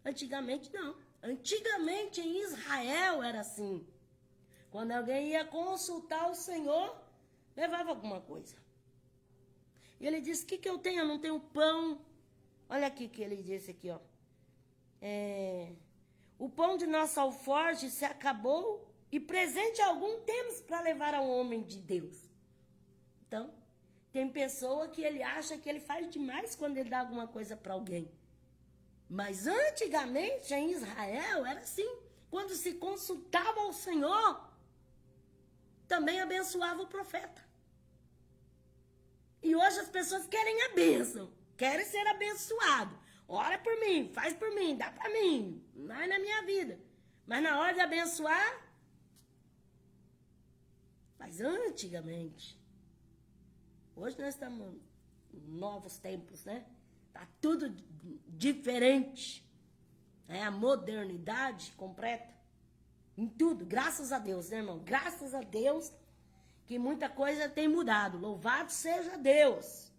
Antigamente não. Antigamente em Israel era assim. Quando alguém ia consultar o Senhor, levava alguma coisa. E ele disse, o que eu tenho? Eu não tenho pão. Olha aqui que ele disse aqui, ó. O pão de nosso alforje se acabou e presente algum temos para levar ao homem de Deus. Então, tem pessoa que ele acha que ele faz demais quando ele dá alguma coisa para alguém. Mas antigamente em Israel era assim. Quando se consultava ao Senhor, também abençoava o profeta. E hoje as pessoas querem a bênção, querem ser abençoado. Ora por mim, faz por mim, dá para mim, não é na minha vida. Mas na hora de abençoar, mas antigamente. Hoje nós estamos em novos tempos, né? Tá tudo diferente. É a modernidade completa. Em tudo, graças a Deus, né, irmão? Graças a Deus que muita coisa tem mudado. Louvado seja Deus.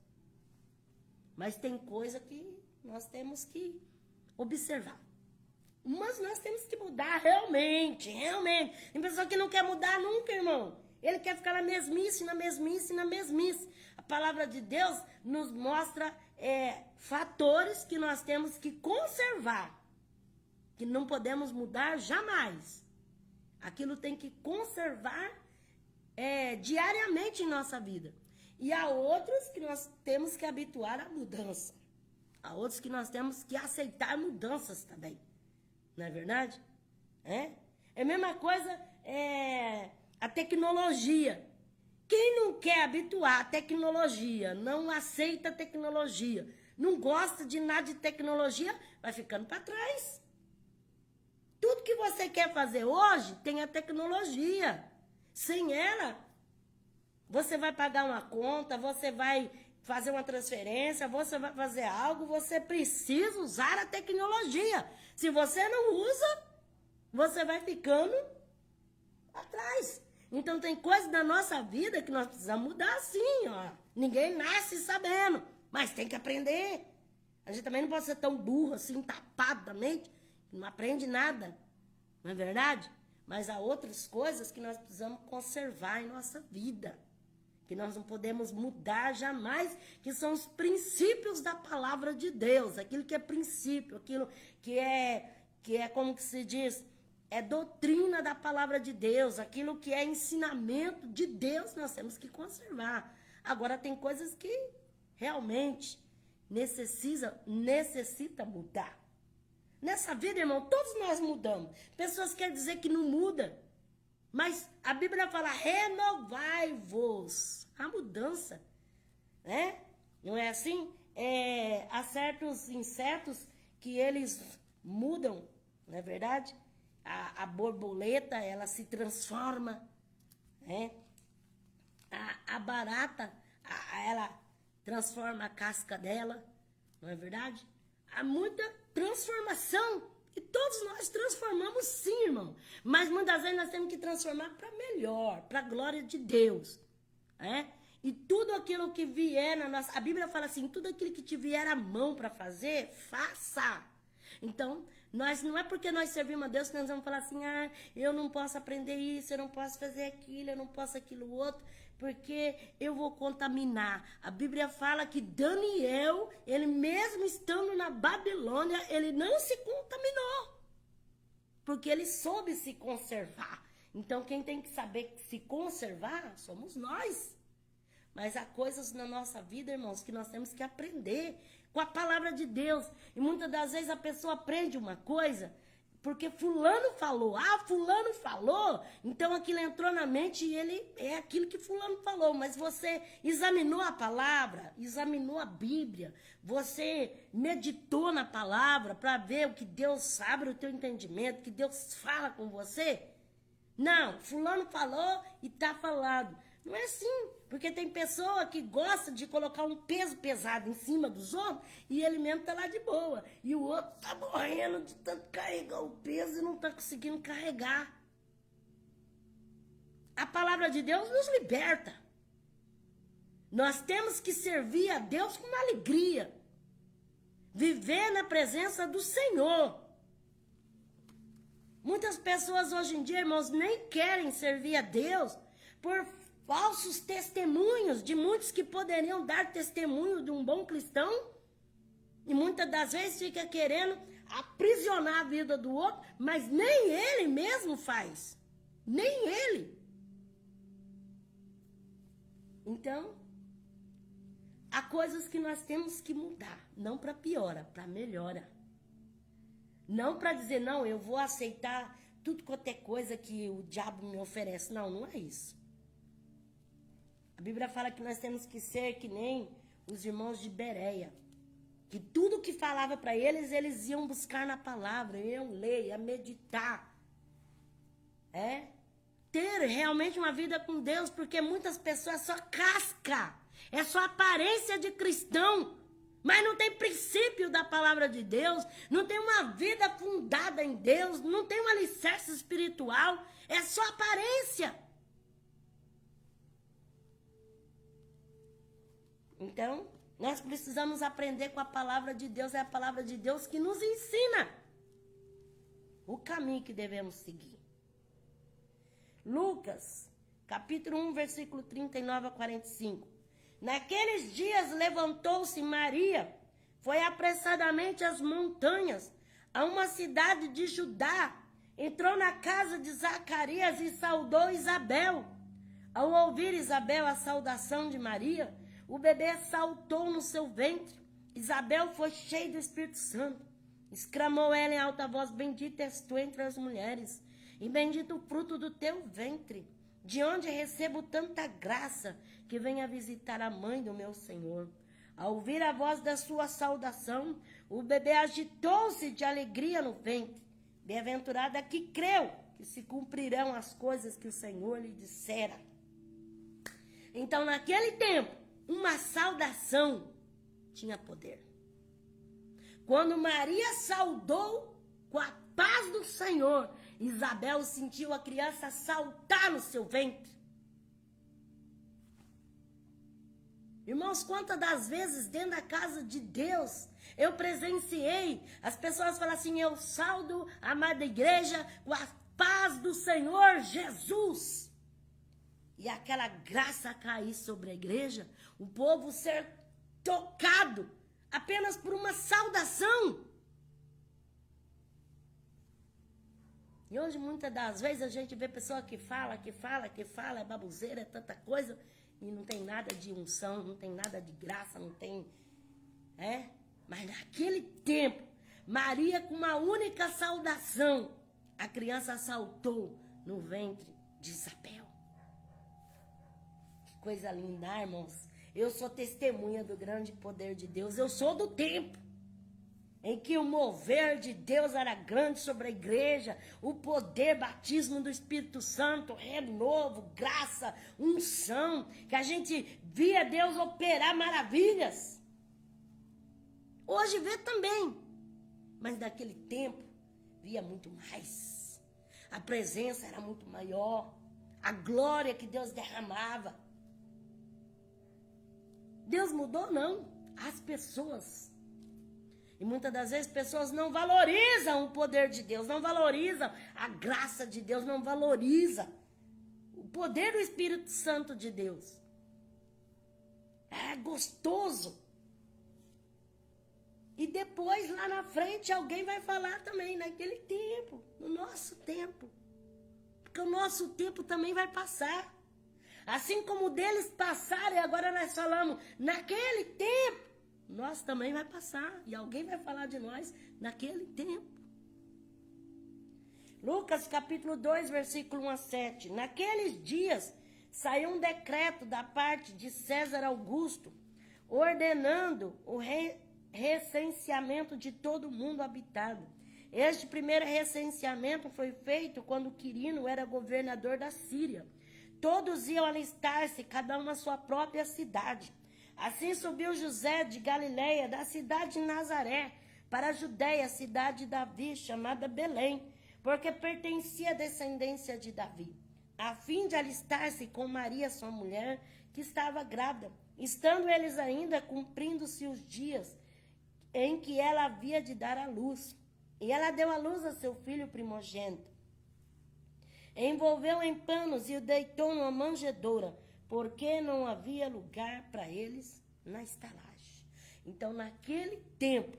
Mas tem coisa que nós temos que observar. Mas nós temos que mudar realmente. Tem pessoa que não quer mudar nunca, irmão. Ele quer ficar na mesmice. A palavra de Deus nos mostra fatores que nós temos que conservar. Que não podemos mudar jamais. Aquilo tem que conservar diariamente em nossa vida. E há outros que nós temos que habituar à mudança. Há outros que nós temos que aceitar mudanças também. Não é verdade? É a mesma coisa a tecnologia. Quem não quer habituar a tecnologia, não aceita a tecnologia, não gosta de nada de tecnologia, vai ficando para trás. Tudo que você quer fazer hoje tem a tecnologia. Sem ela, você vai pagar uma conta, você vai fazer uma transferência, você vai fazer algo, você precisa usar a tecnologia. Se você não usa, você vai ficando atrás. Então tem coisas da nossa vida que nós precisamos mudar sim, ó. Ninguém nasce sabendo, mas tem que aprender. A gente também não pode ser tão burro assim, tapado da mente, que não aprende nada. Não é verdade? Mas há outras coisas que nós precisamos conservar em nossa vida. Que nós não podemos mudar jamais, que são os princípios da palavra de Deus. Aquilo que é princípio, aquilo que é como que se diz, é doutrina da palavra de Deus, aquilo que é ensinamento de Deus, nós temos que conservar. Agora tem coisas que realmente necessita mudar. Nessa vida, irmão, todos nós mudamos. Pessoas querem dizer que não muda. Mas a Bíblia fala, renovai-vos. A mudança, né? Não é assim? Há certos insetos que eles mudam, não é verdade? A borboleta, ela se transforma, né? A barata, ela transforma a casca dela, não é verdade? Há muita transformação. E todos nós transformamos sim, irmão. Mas muitas vezes nós temos que transformar para melhor, para a glória de Deus. E tudo aquilo que vier na nossa... A Bíblia fala assim, tudo aquilo que te vier à mão para fazer, faça. Então, não é porque nós servimos a Deus que nós vamos falar assim, eu não posso aprender isso, eu não posso fazer aquilo, eu não posso aquilo outro, porque eu vou contaminar. A Bíblia fala que Daniel, ele mesmo estando na Babilônia, ele não se contaminou, porque ele soube se conservar. Então, quem tem que saber se conservar somos nós. Mas há coisas na nossa vida, irmãos, que nós temos que aprender com a palavra de Deus. E muitas das vezes a pessoa aprende uma coisa, Porque fulano falou, fulano falou, então aquilo entrou na mente e ele é aquilo que fulano falou. Mas você examinou a palavra, examinou a Bíblia, você meditou na palavra para ver o que Deus abre o teu entendimento, o que Deus fala com você? Não, fulano falou e está falado. Não é assim, porque tem pessoa que gosta de colocar um peso pesado em cima dos outros e ele mesmo tá lá de boa. E o outro tá morrendo de tanto carregar o peso e não tá conseguindo carregar. A palavra de Deus nos liberta. Nós temos que servir a Deus com alegria. Viver na presença do Senhor. Muitas pessoas hoje em dia, irmãos, nem querem servir a Deus por falsos testemunhos de muitos que poderiam dar testemunho de um bom cristão. E muitas das vezes fica querendo aprisionar a vida do outro, mas nem ele mesmo faz. Nem ele. Então, há coisas que nós temos que mudar. Não para piora, para melhora. Não para dizer, não, eu vou aceitar tudo quanto é coisa que o diabo me oferece. Não, não é isso. A Bíblia fala que nós temos que ser que nem os irmãos de Bereia. Que tudo que falava para eles, eles iam buscar na palavra, iam ler, iam meditar. Ter realmente uma vida com Deus, porque muitas pessoas é só casca, é só aparência de cristão, mas não tem princípio da palavra de Deus, não tem uma vida fundada em Deus, não tem um alicerce espiritual, é só aparência. Então, nós precisamos aprender com a palavra de Deus, é a palavra de Deus que nos ensina o caminho que devemos seguir. Lucas, capítulo 1, versículo 39 a 45. Naqueles dias levantou-se Maria, foi apressadamente às montanhas, a uma cidade de Judá, entrou na casa de Zacarias e saudou Isabel. Ao ouvir Isabel a saudação de Maria, o bebê saltou no seu ventre. Isabel foi cheia do Espírito Santo. Exclamou ela em alta voz, bendita és tu entre as mulheres, e bendito o fruto do teu ventre, de onde recebo tanta graça, que venha visitar a mãe do meu Senhor. Ao ouvir a voz da sua saudação, o bebê agitou-se de alegria no ventre. Bem-aventurada que creu, que se cumprirão as coisas que o Senhor lhe dissera. Então, naquele tempo, uma saudação tinha poder. Quando Maria saudou com a paz do Senhor, Isabel sentiu a criança saltar no seu ventre. Irmãos, quantas das vezes dentro da casa de Deus eu presenciei as pessoas falam assim, eu saudo a amada igreja com a paz do Senhor Jesus. E aquela graça cair sobre a igreja, o povo ser tocado apenas por uma saudação. E hoje, muitas das vezes, a gente vê pessoa que fala, é babuzeira, é tanta coisa, e não tem nada de unção, não tem nada de graça, não tem... Mas naquele tempo, Maria, com uma única saudação, a criança saltou no ventre de Isabel. Que coisa linda, irmãos. Eu sou testemunha do grande poder de Deus. Eu sou do tempo em que o mover de Deus era grande sobre a igreja, o poder, batismo do Espírito Santo, renovo, graça, unção, que a gente via Deus operar maravilhas. Hoje vê também, mas naquele tempo via muito mais. A presença era muito maior, a glória que Deus derramava. Deus mudou? Não, as pessoas. E muitas das vezes pessoas não valorizam o poder de Deus, não valorizam a graça de Deus, não valorizam o poder do Espírito Santo de Deus. É gostoso. E depois, lá na frente, alguém vai falar também, naquele tempo, no nosso tempo. Porque o nosso tempo também vai passar. Assim como o deles passaram, e agora nós falamos, naquele tempo, nós também vai passar. E alguém vai falar de nós naquele tempo. Lucas capítulo 2, versículo 1 a 7. Naqueles dias saiu um decreto da parte de César Augusto, ordenando o recenseamento de todo o mundo habitado. Este primeiro recenseamento foi feito quando Quirino era governador da Síria. Todos iam alistar-se, cada um na sua própria cidade. Assim subiu José de Galiléia, da cidade de Nazaré, para a Judéia, cidade de Davi, chamada Belém, porque pertencia à descendência de Davi, a fim de alistar-se com Maria, sua mulher, que estava grávida, estando eles ainda cumprindo-se os dias em que ela havia de dar à luz. E ela deu à luz a seu filho primogênito. Envolveu em panos e o deitou numa manjedoura, porque não havia lugar para eles na estalagem. Então, naquele tempo,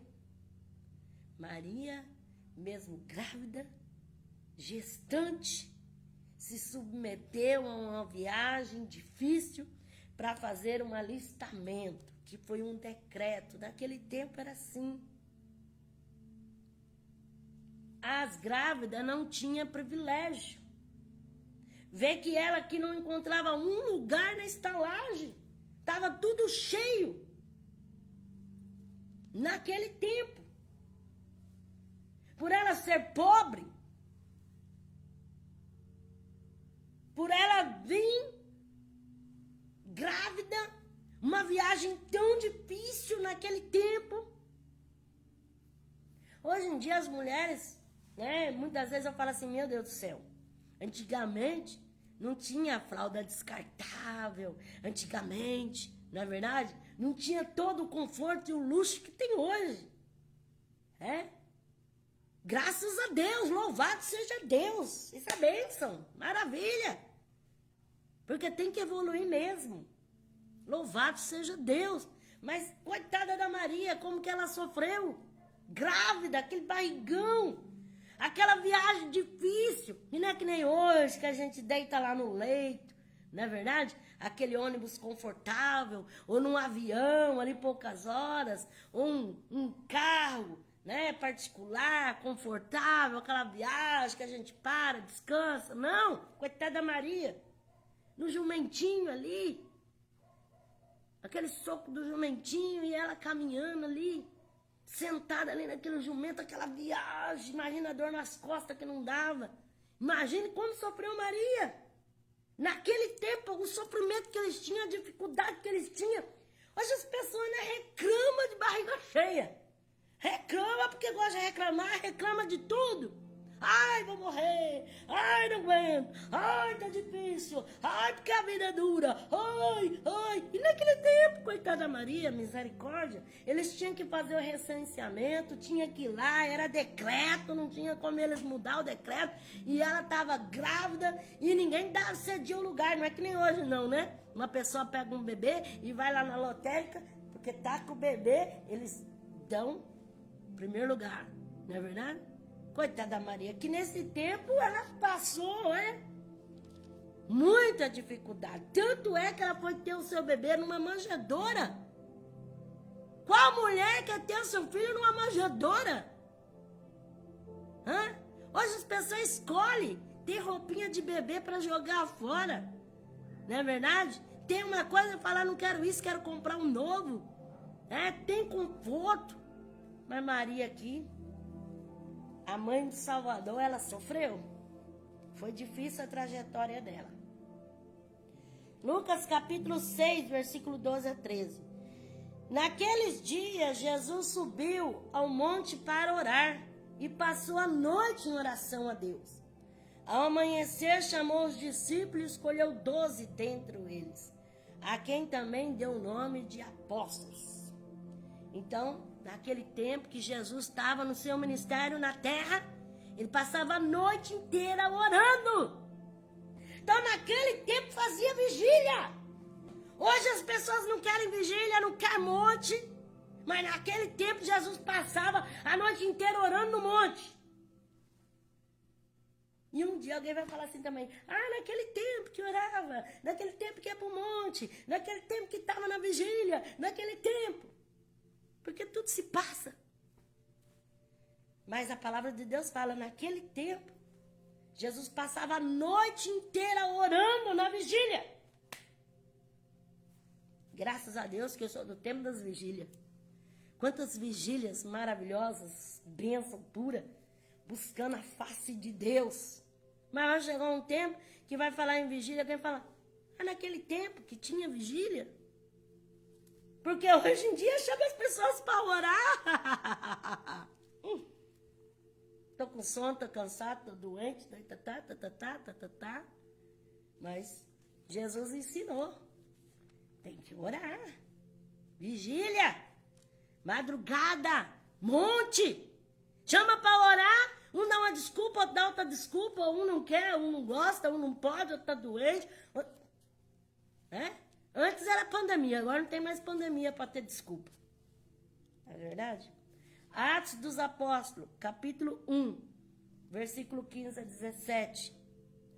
Maria, mesmo grávida, gestante, se submeteu a uma viagem difícil para fazer um alistamento, que foi um decreto. Naquele tempo era assim. As grávidas não tinham privilégio. Vê que ela que não encontrava um lugar na estalagem. Estava tudo cheio. Naquele tempo. Por ela ser pobre. Por ela vir grávida. Uma viagem tão difícil naquele tempo. Hoje em dia as mulheres, muitas vezes eu falo assim, meu Deus do céu. Antigamente não tinha fralda descartável. Antigamente, não é verdade? Não tinha todo o conforto e o luxo que tem hoje. Graças a Deus, louvado seja Deus. Isso é bênção, maravilha. Porque tem que evoluir mesmo. Louvado seja Deus. Mas coitada da Maria, como que ela sofreu? Grávida, aquele barrigão. Aquela viagem difícil. E não é que nem hoje que a gente deita lá no leito. Não é verdade? Aquele ônibus confortável. Ou num avião ali poucas horas. Ou um carro particular, confortável. Aquela viagem que a gente para, descansa. Não, coitada da Maria. No jumentinho ali. Aquele soco do jumentinho e ela caminhando ali. Sentada ali naquele jumento, aquela viagem. Imagina a dor nas costas que não dava. Imagine como sofreu Maria. Naquele tempo, o sofrimento que eles tinham, a dificuldade que eles tinham. Hoje as pessoas reclamam de barriga cheia. Reclama porque gosta de reclamar, reclama de tudo. Ai, vou morrer. Ai, não aguento. Ai, tá difícil. Ai, porque a vida é dura. Ai. E naquele tempo, coitada Maria, misericórdia, eles tinham que fazer o recenseamento, tinha que ir lá, era decreto, não tinha como eles mudar o decreto. E ela estava grávida e ninguém cedia o lugar. Não é que nem hoje não, né? Uma pessoa pega um bebê e vai lá na lotérica, porque tá com o bebê, eles dão primeiro lugar. Não é verdade? Coitada da Maria, que nesse tempo ela passou, muita dificuldade. Tanto é que ela foi ter o seu bebê numa manjedoura. Qual mulher quer ter o seu filho numa manjedoura? Hoje as pessoas escolhem ter roupinha de bebê para jogar fora. Não é verdade? Tem uma coisa e falar, não quero isso, quero comprar um novo. Tem conforto. Mas Maria aqui, a mãe de Salvador, ela sofreu. Foi difícil a trajetória dela. Lucas capítulo 6, versículo 12 a 13. Naqueles dias, Jesus subiu ao monte para orar e passou a noite em oração a Deus. Ao amanhecer, chamou os discípulos e escolheu 12 dentre eles, a quem também deu o nome de apóstolos. Então, naquele tempo que Jesus estava no seu ministério na terra, ele passava a noite inteira orando. Então, naquele tempo, fazia vigília. Hoje as pessoas não querem vigília, não querem monte. Mas naquele tempo, Jesus passava a noite inteira orando no monte. E um dia alguém vai falar assim também, naquele tempo que orava, naquele tempo que ia para o monte, naquele tempo que estava na vigília, naquele tempo. Porque tudo se passa. Mas a palavra de Deus fala, naquele tempo, Jesus passava a noite inteira orando na vigília. Graças a Deus que eu sou do tempo das vigílias. Quantas vigílias maravilhosas, bênção pura, buscando a face de Deus. Mas vai chegar um tempo que vai falar em vigília, alguém fala, naquele tempo que tinha vigília. Porque hoje em dia chama as pessoas para orar. Tô com sono, tô cansado, tô doente, Mas Jesus ensinou. Tem que orar. Vigília. Madrugada. Monte. Chama para orar. Um dá uma desculpa, outro dá outra desculpa. Um não quer, um não gosta, um não pode, outro tá doente. Antes era pandemia, agora não tem mais pandemia para ter desculpa. É verdade? Atos dos Apóstolos, capítulo 1, versículo 15 a 17.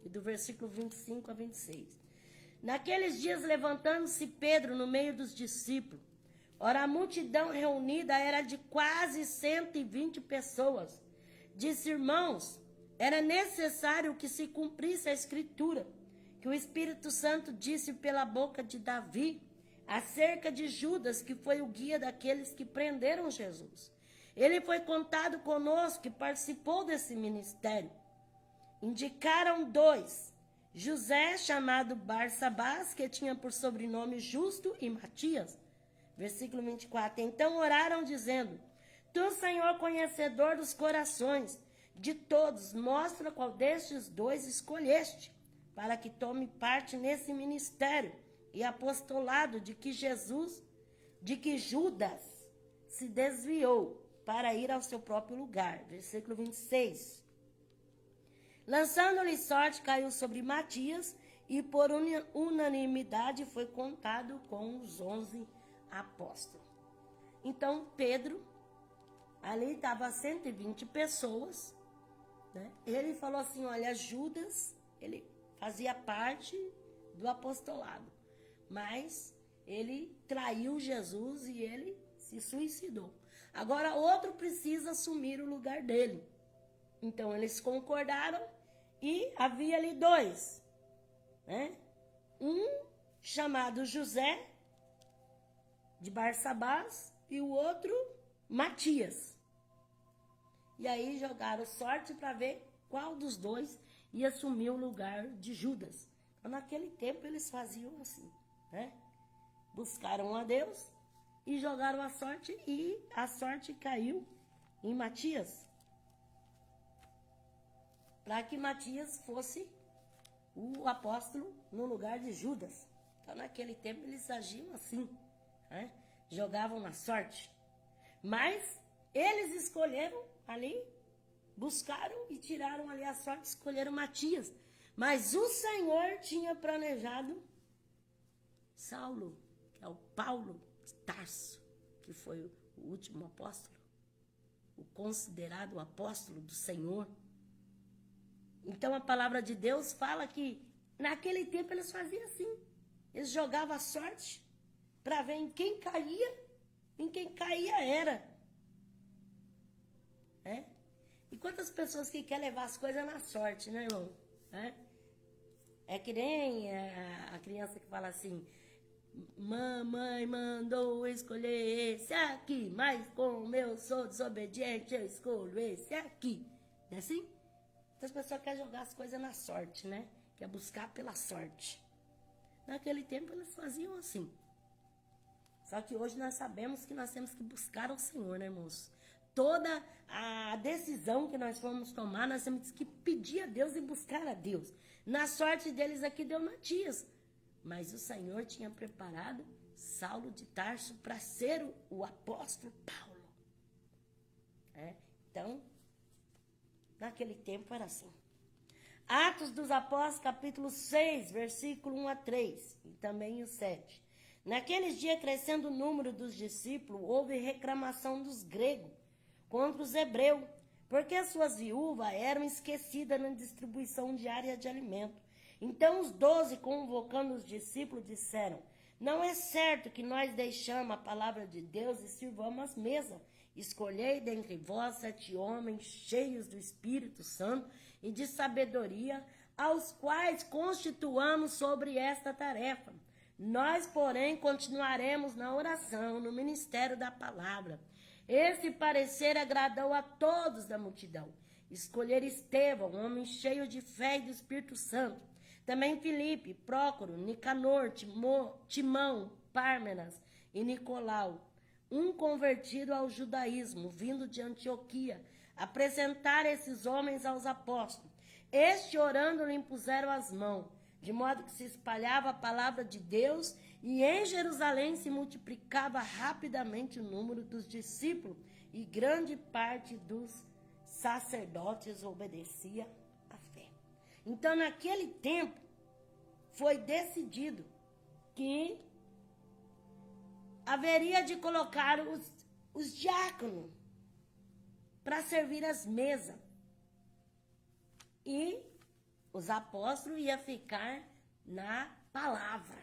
E do versículo 25 a 26. Naqueles dias, levantando-se Pedro no meio dos discípulos. Ora, a multidão reunida era de quase 120 pessoas. Disse, irmãos, era necessário que se cumprisse a Escritura, que o Espírito Santo disse pela boca de Davi, acerca de Judas, que foi o guia daqueles que prenderam Jesus. Ele foi contado conosco e participou desse ministério. Indicaram 2, José, chamado Barsabás, que tinha por sobrenome Justo, e Matias. Versículo 24. Então oraram dizendo, tu, Senhor, conhecedor dos corações de todos, mostra qual destes 2 escolheste, para que tome parte nesse ministério e apostolado de que Judas se desviou para ir ao seu próprio lugar. Versículo 26. Lançando-lhe sorte, caiu sobre Matias, e por unanimidade foi contado com os 11 apóstolos. Então, Pedro, ali estava 120 pessoas, né? Ele falou assim, olha, Judas, ele fazia parte do apostolado, mas ele traiu Jesus e ele se suicidou. Agora, outro precisa assumir o lugar dele. Então, eles concordaram e havia ali 2, né? Um chamado José, de Barsabás, e o outro, Matias. E aí jogaram sorte para ver qual dos 2 ia assumir o lugar de Judas. Então, naquele tempo, eles faziam assim, né? Buscaram a Deus e jogaram a sorte caiu em Matias. Para que Matias fosse o apóstolo no lugar de Judas. Então, naquele tempo, eles agiam assim, né? Jogavam na sorte. Mas eles escolheram ali, buscaram e tiraram ali a sorte, escolheram Matias. Mas o Senhor tinha planejado Saulo, que é o Paulo de Tarso, que foi o último apóstolo, o considerado apóstolo do Senhor. Então a palavra de Deus fala que naquele tempo eles faziam assim. Eles jogavam a sorte para ver em quem caía era. E quantas pessoas que querem levar as coisas na sorte, né, irmão? É que nem a criança que fala assim, mamãe mandou escolher esse aqui, mas como eu sou desobediente, eu escolho esse aqui. Não é assim? Então as pessoas querem jogar as coisas na sorte, né? Quer buscar pela sorte. Naquele tempo eles faziam assim. Só que hoje nós sabemos que nós temos que buscar ao Senhor, né, irmãos? Toda a decisão que nós formos tomar, nós temos que pedir a Deus e buscar a Deus. Na sorte deles aqui deu Matias. Mas o Senhor tinha preparado Saulo de Tarso para ser o apóstolo Paulo. Então, naquele tempo era assim. Atos dos Apóstolos, capítulo 6, versículo 1 a 3, e também o 7. Naqueles dias, crescendo o número dos discípulos, houve reclamação dos gregos contra os hebreus, porque as suas viúvas eram esquecidas na distribuição diária de alimento. Então os 12, convocando os discípulos, disseram, Não é certo que nós deixamos a palavra de Deus e sirvamos as mesas. Escolhei dentre vós 7 homens cheios do Espírito Santo e de sabedoria, aos quais constituamos sobre esta tarefa. Nós, porém, continuaremos na oração, no ministério da palavra. Esse parecer agradou a todos da multidão. Escolher Estevão, um homem cheio de fé e do Espírito Santo. Também Filipe, Prócoro, Nicanor, Timão, Pármenas e Nicolau, um convertido ao judaísmo, vindo de Antioquia, apresentar esses homens aos apóstolos. Este, orando, lhe impuseram as mãos, de modo que se espalhava a palavra de Deus, e em Jerusalém se multiplicava rapidamente o número dos discípulos, e grande parte dos sacerdotes obedecia à fé. Então, naquele tempo, foi decidido que haveria de colocar os diáconos para servir as mesas. E os apóstolos iam ficar na palavra.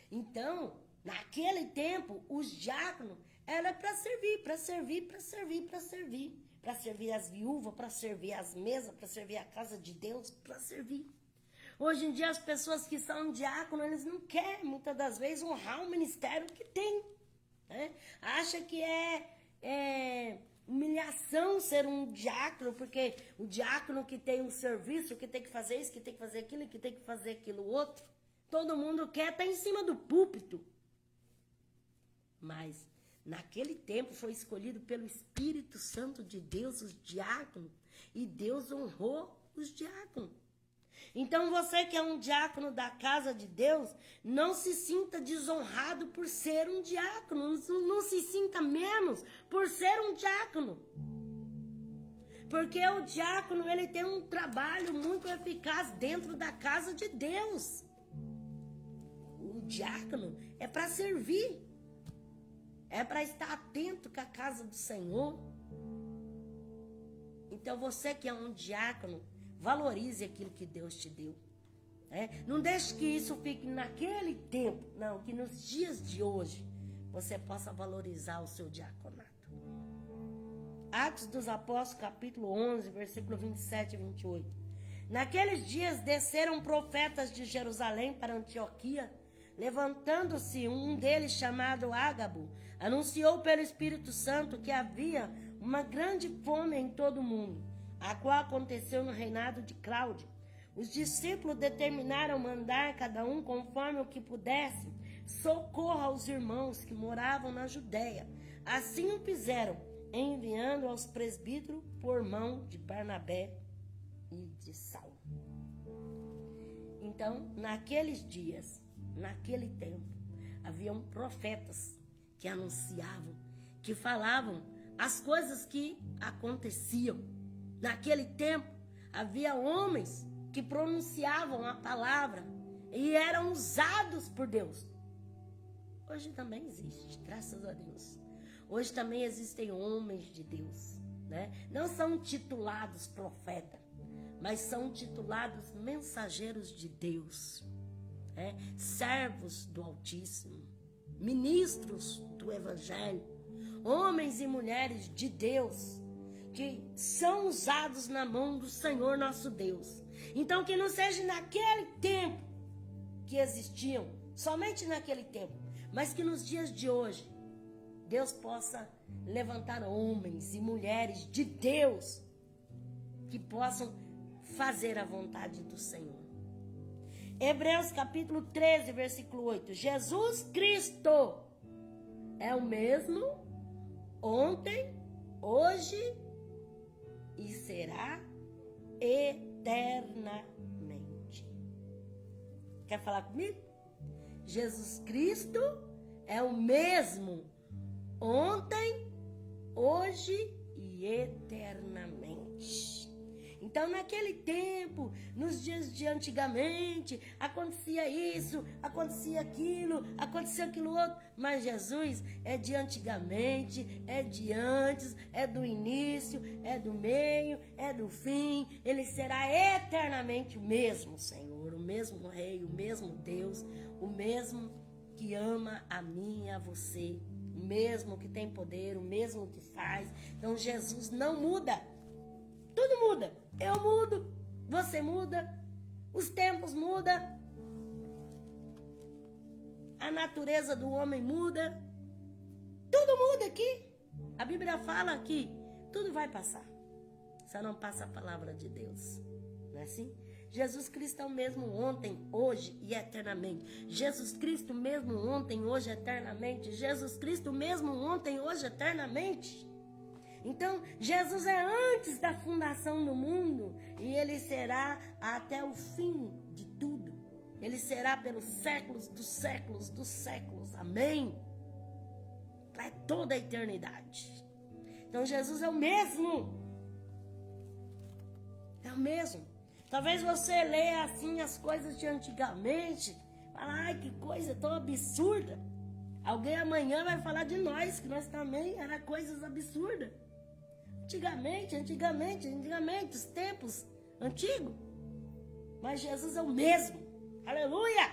Então, naquele tempo, os diáconos era para servir, para servir as viúvas, para servir as mesas, para servir a casa de Deus, para servir. Hoje em dia, as pessoas que são diáconos, eles não querem, muitas das vezes, honrar o ministério que tem. Acha que é humilhação ser um diácono, porque o diácono que tem um serviço, que tem que fazer isso, que tem que fazer aquilo, que tem que fazer aquilo outro, todo mundo quer estar em cima do púlpito. Mas, naquele tempo, foi escolhido pelo Espírito Santo de Deus os diáconos, e Deus honrou os diáconos. Então, você que é um diácono da casa de Deus, não se sinta desonrado por ser um diácono, não se sinta menos por ser um diácono. Porque o diácono, ele tem um trabalho muito eficaz dentro da casa de Deus. O diácono é para servir, é para estar atento com a casa do Senhor. Então, você que é um diácono, valorize aquilo que Deus te deu. Não deixe que isso fique naquele tempo. Não, que nos dias de hoje você possa valorizar o seu diaconato. Atos dos Apóstolos, capítulo 11, versículo 27 e 28. Naqueles dias desceram profetas de Jerusalém para Antioquia. Levantando-se um deles, chamado Ágabo, anunciou pelo Espírito Santo que havia uma grande fome em todo o mundo, a qual aconteceu no reinado de Cláudio. Os discípulos determinaram mandar, cada um conforme o que pudesse, socorro aos irmãos que moravam na Judéia. Assim o fizeram, enviando aos presbíteros por mão de Barnabé e de Saulo. Então, naqueles dias, naquele tempo, haviam profetas que anunciavam, que falavam as coisas que aconteciam. Naquele tempo, havia homens que pronunciavam a palavra e eram usados por Deus. Hoje também existe, graças a Deus. Hoje também existem homens de Deus, Não são titulados profetas, mas são titulados mensageiros de Deus, servos do Altíssimo, ministros do Evangelho, homens e mulheres de Deus, que são usados na mão do Senhor nosso Deus. Então, que não seja naquele tempo que existiam, somente naquele tempo, mas que nos dias de hoje, Deus possa levantar homens e mulheres de Deus que possam fazer a vontade do Senhor. Hebreus capítulo 13, versículo 8. Jesus Cristo é o mesmo ontem, hoje e será eternamente. Quer falar comigo? Jesus Cristo é o mesmo ontem, hoje e eternamente. Então, naquele tempo, nos dias de antigamente, acontecia isso, acontecia aquilo outro. Mas Jesus é de antigamente, é de antes, é do início, é do meio, é do fim. Ele será eternamente o mesmo, Senhor. Senhor, o mesmo Rei, o mesmo Deus, o mesmo que ama a mim e a você, o mesmo que tem poder, o mesmo que faz. Então Jesus não muda. Tudo muda. Eu mudo, você muda, os tempos mudam, a natureza do homem muda, tudo muda aqui. A Bíblia fala que tudo vai passar, só não passa a palavra de Deus, não é assim? Jesus Cristo é o mesmo ontem, hoje e eternamente. Jesus Cristo mesmo ontem, hoje, eternamente. Jesus Cristo mesmo ontem, hoje, eternamente. Então, Jesus é antes da fundação do mundo e ele será até o fim de tudo. Ele será pelos séculos dos séculos dos séculos. Amém? Para toda a eternidade. Então, Jesus é o mesmo. É o mesmo. Talvez você leia assim as coisas de antigamente. Fala, ai, que coisa tão absurda. Alguém amanhã vai falar de nós, que nós também era coisas absurdas. Antigamente, os tempos antigos. Mas Jesus é o mesmo. Aleluia!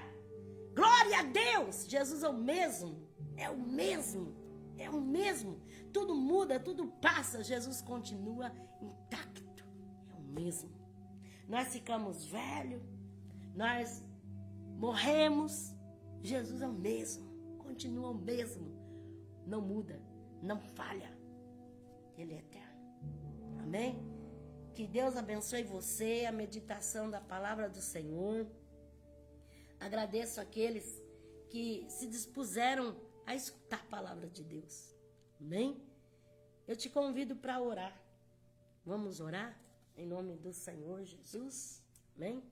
Glória a Deus! Jesus é o mesmo. É o mesmo. É o mesmo. Tudo muda, tudo passa. Jesus continua intacto. É o mesmo. Nós ficamos velhos. Nós morremos. Jesus é o mesmo. Continua o mesmo. Não muda. Não falha. Ele é eterno. Amém? Que Deus abençoe você, a meditação da palavra do Senhor. Agradeço aqueles que se dispuseram a escutar a palavra de Deus. Amém? Eu te convido para orar. Vamos orar? Em nome do Senhor Jesus. Amém?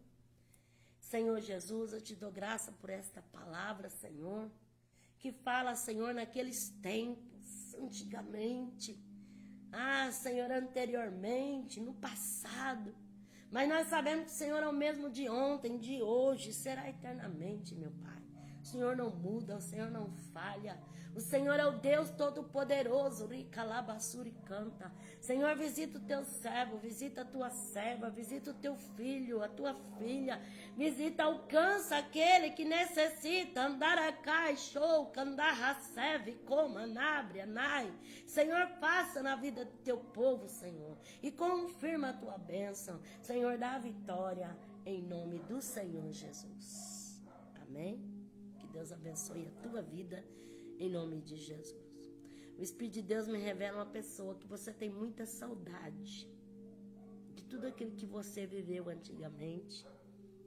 Senhor Jesus, eu te dou graça por esta palavra, Senhor, que fala, Senhor, naqueles tempos, antigamente. Ah, Senhor, anteriormente, no passado. Mas nós sabemos que o Senhor é o mesmo de ontem, de hoje, será eternamente, meu Pai. O Senhor não muda, o Senhor não falha. O Senhor é o Deus Todo-Poderoso. Canta. Senhor, visita o teu servo, visita a tua serva, visita o teu filho, a tua filha. Visita, alcança aquele que necessita. Andaracai, show, candarraceve, coma, nabre, anai. Senhor, passa na vida do teu povo, Senhor. E confirma a tua bênção. Senhor, dá a vitória em nome do Senhor Jesus. Amém? Que Deus abençoe a tua vida. Em nome de Jesus. O Espírito de Deus me revela uma pessoa que você tem muita saudade de tudo aquilo que você viveu antigamente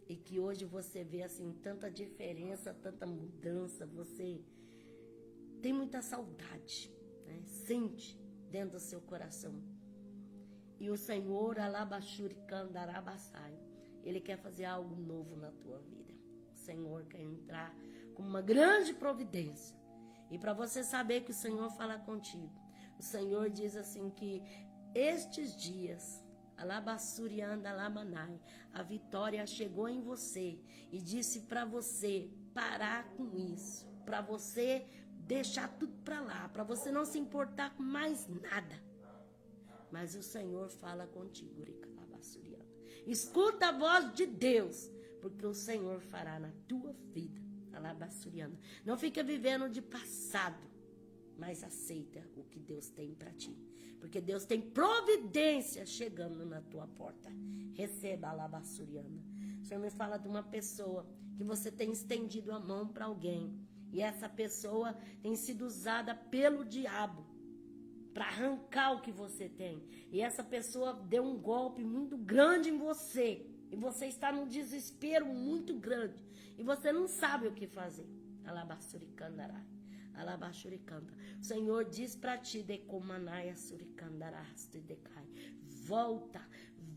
e que hoje você vê assim tanta diferença, tanta mudança. Você tem muita saudade, né? Sente dentro do seu coração. E o Senhor, Ele quer fazer algo novo na tua vida. O Senhor quer entrar com uma grande providência. E para você saber que o Senhor fala contigo, o Senhor diz assim que estes dias, a vitória chegou em você e disse para você parar com isso, para você deixar tudo para lá, para você não se importar com mais nada. Mas o Senhor fala contigo, escuta a voz de Deus, porque o Senhor fará na tua vida. Não fica vivendo de passado, mas aceita o que Deus tem para ti, porque Deus tem providência chegando na tua porta. Receba a alabassuriana. O Senhor me fala de uma pessoa que você tem estendido a mão para alguém e essa pessoa tem sido usada pelo diabo para arrancar o que você tem, e essa pessoa deu um golpe muito grande em você. E você está num desespero muito grande. E você não sabe o que fazer. O Senhor diz para ti,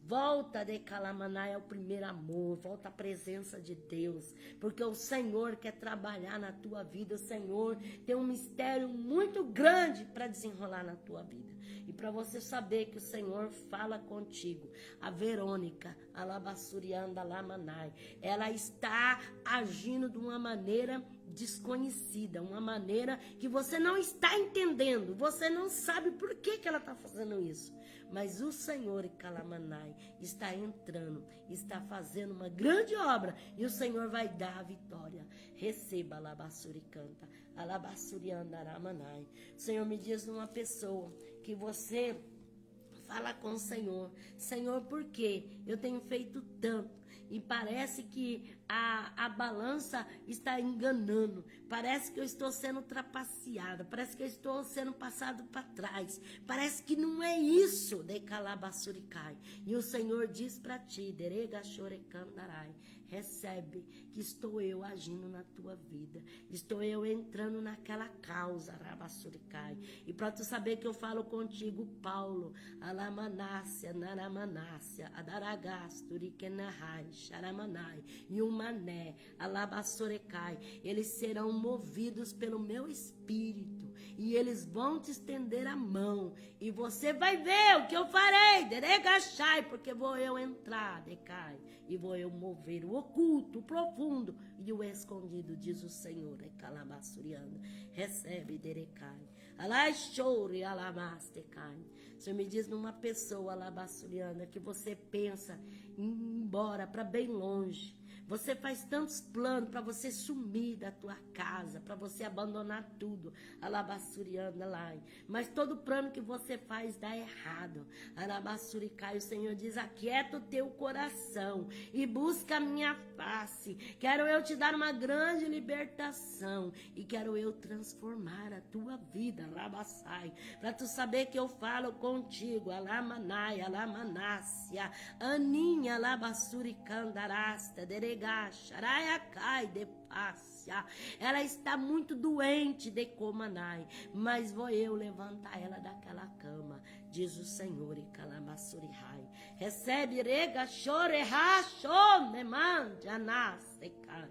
volta de Calamanai ao primeiro amor, volta à presença de Deus, porque o Senhor quer trabalhar na tua vida. O Senhor tem um mistério muito grande para desenrolar na tua vida. E para você saber que o Senhor fala contigo, a Verônica, ela está agindo de uma maneira desconhecida, uma maneira que você não está entendendo, você não sabe por que ela está fazendo isso. Mas o Senhor, Calamanai, está entrando, está fazendo uma grande obra e o Senhor vai dar a vitória. Receba, Alabassuri canta, Alabassuri andaramanai. O Senhor me diz numa pessoa que você fala com o Senhor, Senhor, por quê? Eu tenho feito tanto. E parece que a balança está enganando. Parece que eu estou sendo trapaceada. Parece que eu estou sendo passado para trás. Parece que não é isso. De Calabassuricai. E o Senhor diz para ti, Derega Chorecandarai, recebe que estou eu agindo na tua vida. Estou eu entrando naquela causa, Rabassuricai. E para tu saber que eu falo contigo, Paulo, Alamanácia, Naramanácia, Adaragasturikenahai, Charamanai, e o Mané, Alabassorecai, eles serão movidos pelo meu espírito, e eles vão te estender a mão, e você vai ver o que eu farei, Deregachai, porque vou eu entrar, Decai, e vou eu mover o oculto, o profundo, e o escondido, diz o Senhor, Calabassuriana, recebe, Derecai, Alaixore, Alamastecai. O Senhor me diz numa pessoa, Alabassuriana, que você pensa em ir embora para bem longe. Você faz tantos planos para você sumir da tua casa, para você abandonar tudo, Alabassuriana lá. Mas todo plano que você faz dá errado. Alabassuricai, o Senhor diz, aquieta o teu coração e busca a minha face. Quero eu te dar uma grande libertação e quero eu transformar a tua vida, Alabassai, para tu saber que eu falo contigo, Alamanai, Alamanácia, Aninha, Alabassuricandarasta, Deregacharaiacai, de Pássia. Ela está muito doente de Comanai, mas vou eu levantar ela daquela cama, diz o Senhor, e Calabassurihai. Recebe rega chorerachô, neman, janasecai.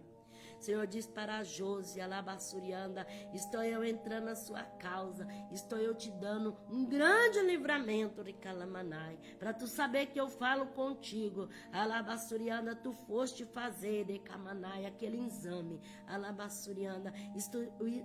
O Senhor diz para Josi, Alabassurianda, estou eu entrando na sua causa, estou eu te dando um grande livramento, Ricalamanai, para tu saber que eu falo contigo, Alabassurianda, tu foste fazer, Decamanai, aquele exame, Alabassurianda,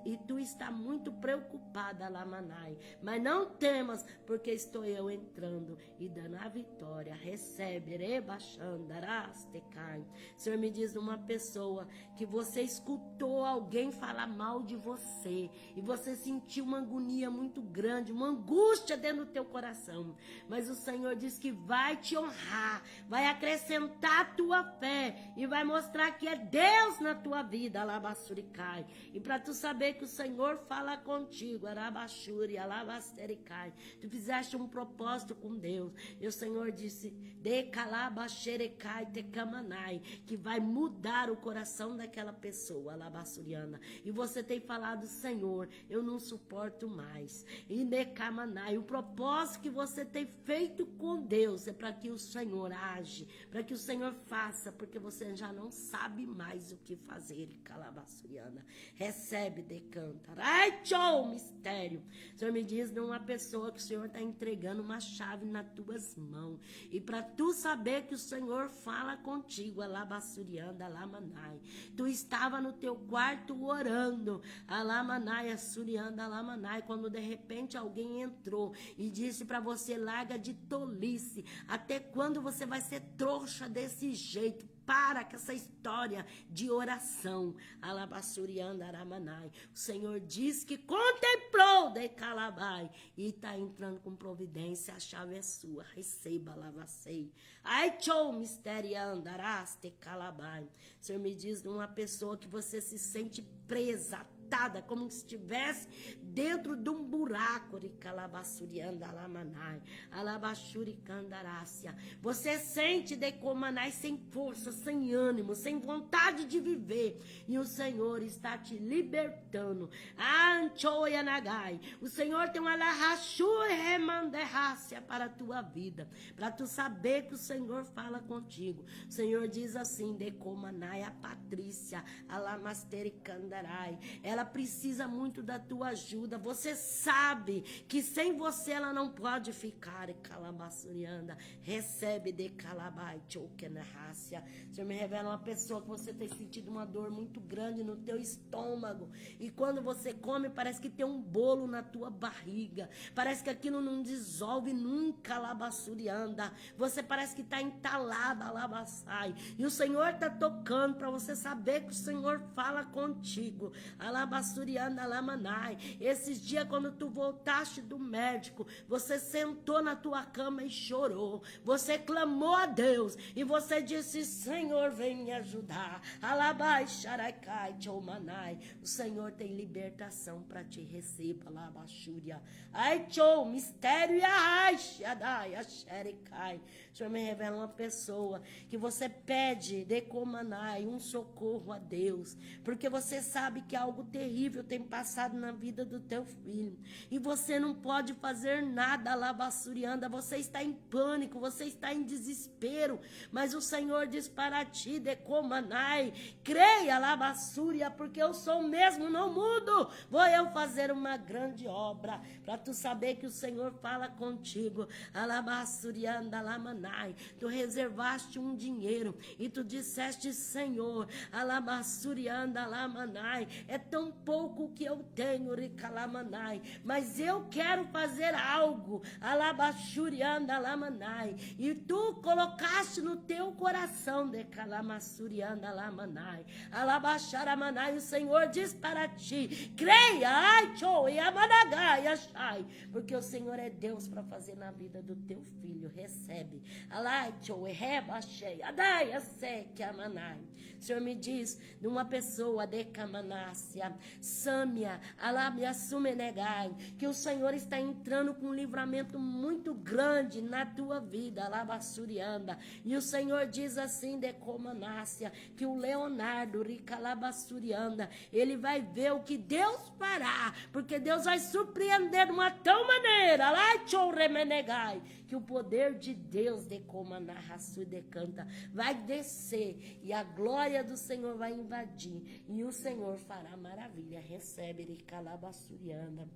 e tu está muito preocupada, Alamanai, mas não temas, porque estou eu entrando e dando a vitória, recebe, Rebaixandarastecai. O Senhor me diz uma pessoa que você escutou alguém falar mal de você e você sentiu uma agonia muito grande, uma angústia dentro do teu coração, mas o Senhor diz que vai te honrar, vai acrescentar a tua fé e vai mostrar que é Deus na tua vida, Alabassuricai. E para tu saber que o Senhor fala contigo, Arabashuri, Alabastericai, tu fizeste um propósito com Deus e o Senhor disse, Decalabaxerecai, Tecamanai, que vai mudar o coração daquela pessoa, Alabassuriana, e você tem falado, Senhor, eu não suporto mais, e Necamanai, o propósito que você tem feito com Deus é para que o Senhor age, para que o Senhor faça, porque você já não sabe mais o que fazer, Calabassuriana, recebe, decanta, ai, tchau, mistério, o Senhor me diz, não uma pessoa que o Senhor está entregando uma chave nas tuas mãos, e para tu saber que o Senhor fala contigo, Alabassuriana, Alamanai, tu estava no teu quarto orando, Alamanai, Assurianda, Alamanai, quando de repente alguém entrou e disse para você, larga de tolice, até quando você vai ser trouxa desse jeito? Para com essa história de oração, Alabassurianda, Aramanai. O Senhor diz que contemplou de Calabai e está entrando com providência, a chave é sua, receba, lavacei. Ai, tchou, mistério, andaraste, Calabai. O Senhor me diz de uma pessoa que você se sente presa, atada, como se estivesse dentro de um buraco, de Calabassurianda, Alamanai, Alabashuricandarácia. Você sente de Comanai sem força, sem ânimo, sem vontade de viver, e o Senhor está te libertando. Anchoianagai. O Senhor tem uma larrachurremanderrácia para a tua vida, para tu saber que o Senhor fala contigo. O Senhor diz assim, de Comanai, a Patrícia, Alamasteri Candarai, ela ela precisa muito da tua ajuda. Você sabe que sem você ela não pode ficar. Calabassurianda, recebe de calabai, chokenarrácia. Senhor, me revela uma pessoa que você tem sentido uma dor muito grande no teu estômago. E quando você come, parece que tem um bolo na tua barriga. Parece que aquilo não dissolve nunca, alabassurianda. Você parece que está entalada, alabassai. E o Senhor está tocando para você saber que o Senhor fala contigo. Alabassurianda, alamanai. Esses dias, quando tu voltaste do médico, você sentou na tua cama e chorou. Você clamou a Deus e você disse: Senhor, vem me ajudar. Alabai, xaracai, tchoumanai. O Senhor tem libertação para te receber. Alabaxúria. Ai, tchou, mistério e ai, xadai, axericai. O Senhor me revela uma pessoa que você pede de comanai, um socorro a Deus, porque você sabe que algo terrível tem passado na vida do teu filho e você não pode fazer nada, alabassurianda. Você está em pânico, você está em desespero, mas o Senhor diz para ti, de comanai, creia, alabassúria, porque eu sou mesmo, não mudo, vou eu fazer uma grande obra, para tu saber que o Senhor fala contigo. Alabassurianda, alamanai. Tu reservaste um dinheiro e tu disseste: Senhor, alabassurianda, alamanai, é tão pouco que eu tenho, ricalamanai, mas eu quero fazer algo, alabassurianda, alamanai, e tu colocaste no teu coração, de calamassurianda, alamanai, alabaxaramanai. O Senhor diz para ti: creia, ai, tchou, e amanagai, achai, porque o Senhor é Deus para fazer na vida do teu filho. Recebe. Alaicho, reba, cheia, adai, sei que amanai. O Senhor me diz de uma pessoa de Camanácia, Sâmia, Alábia Sumenegai, que o Senhor está entrando com um livramento muito grande na tua vida, Alabassurianda. E o Senhor diz assim de Comanácia, que o Leonardo, Ricalabassurianda, ele vai ver o que Deus fará, porque Deus vai surpreender de uma tal maneira, Alaicho, remenegai, que o poder de Deus de Comanarraçu de Canta vai descer e a glória do Senhor vai invadir e o Senhor fará maravilha. Recebe de Calabassuriana.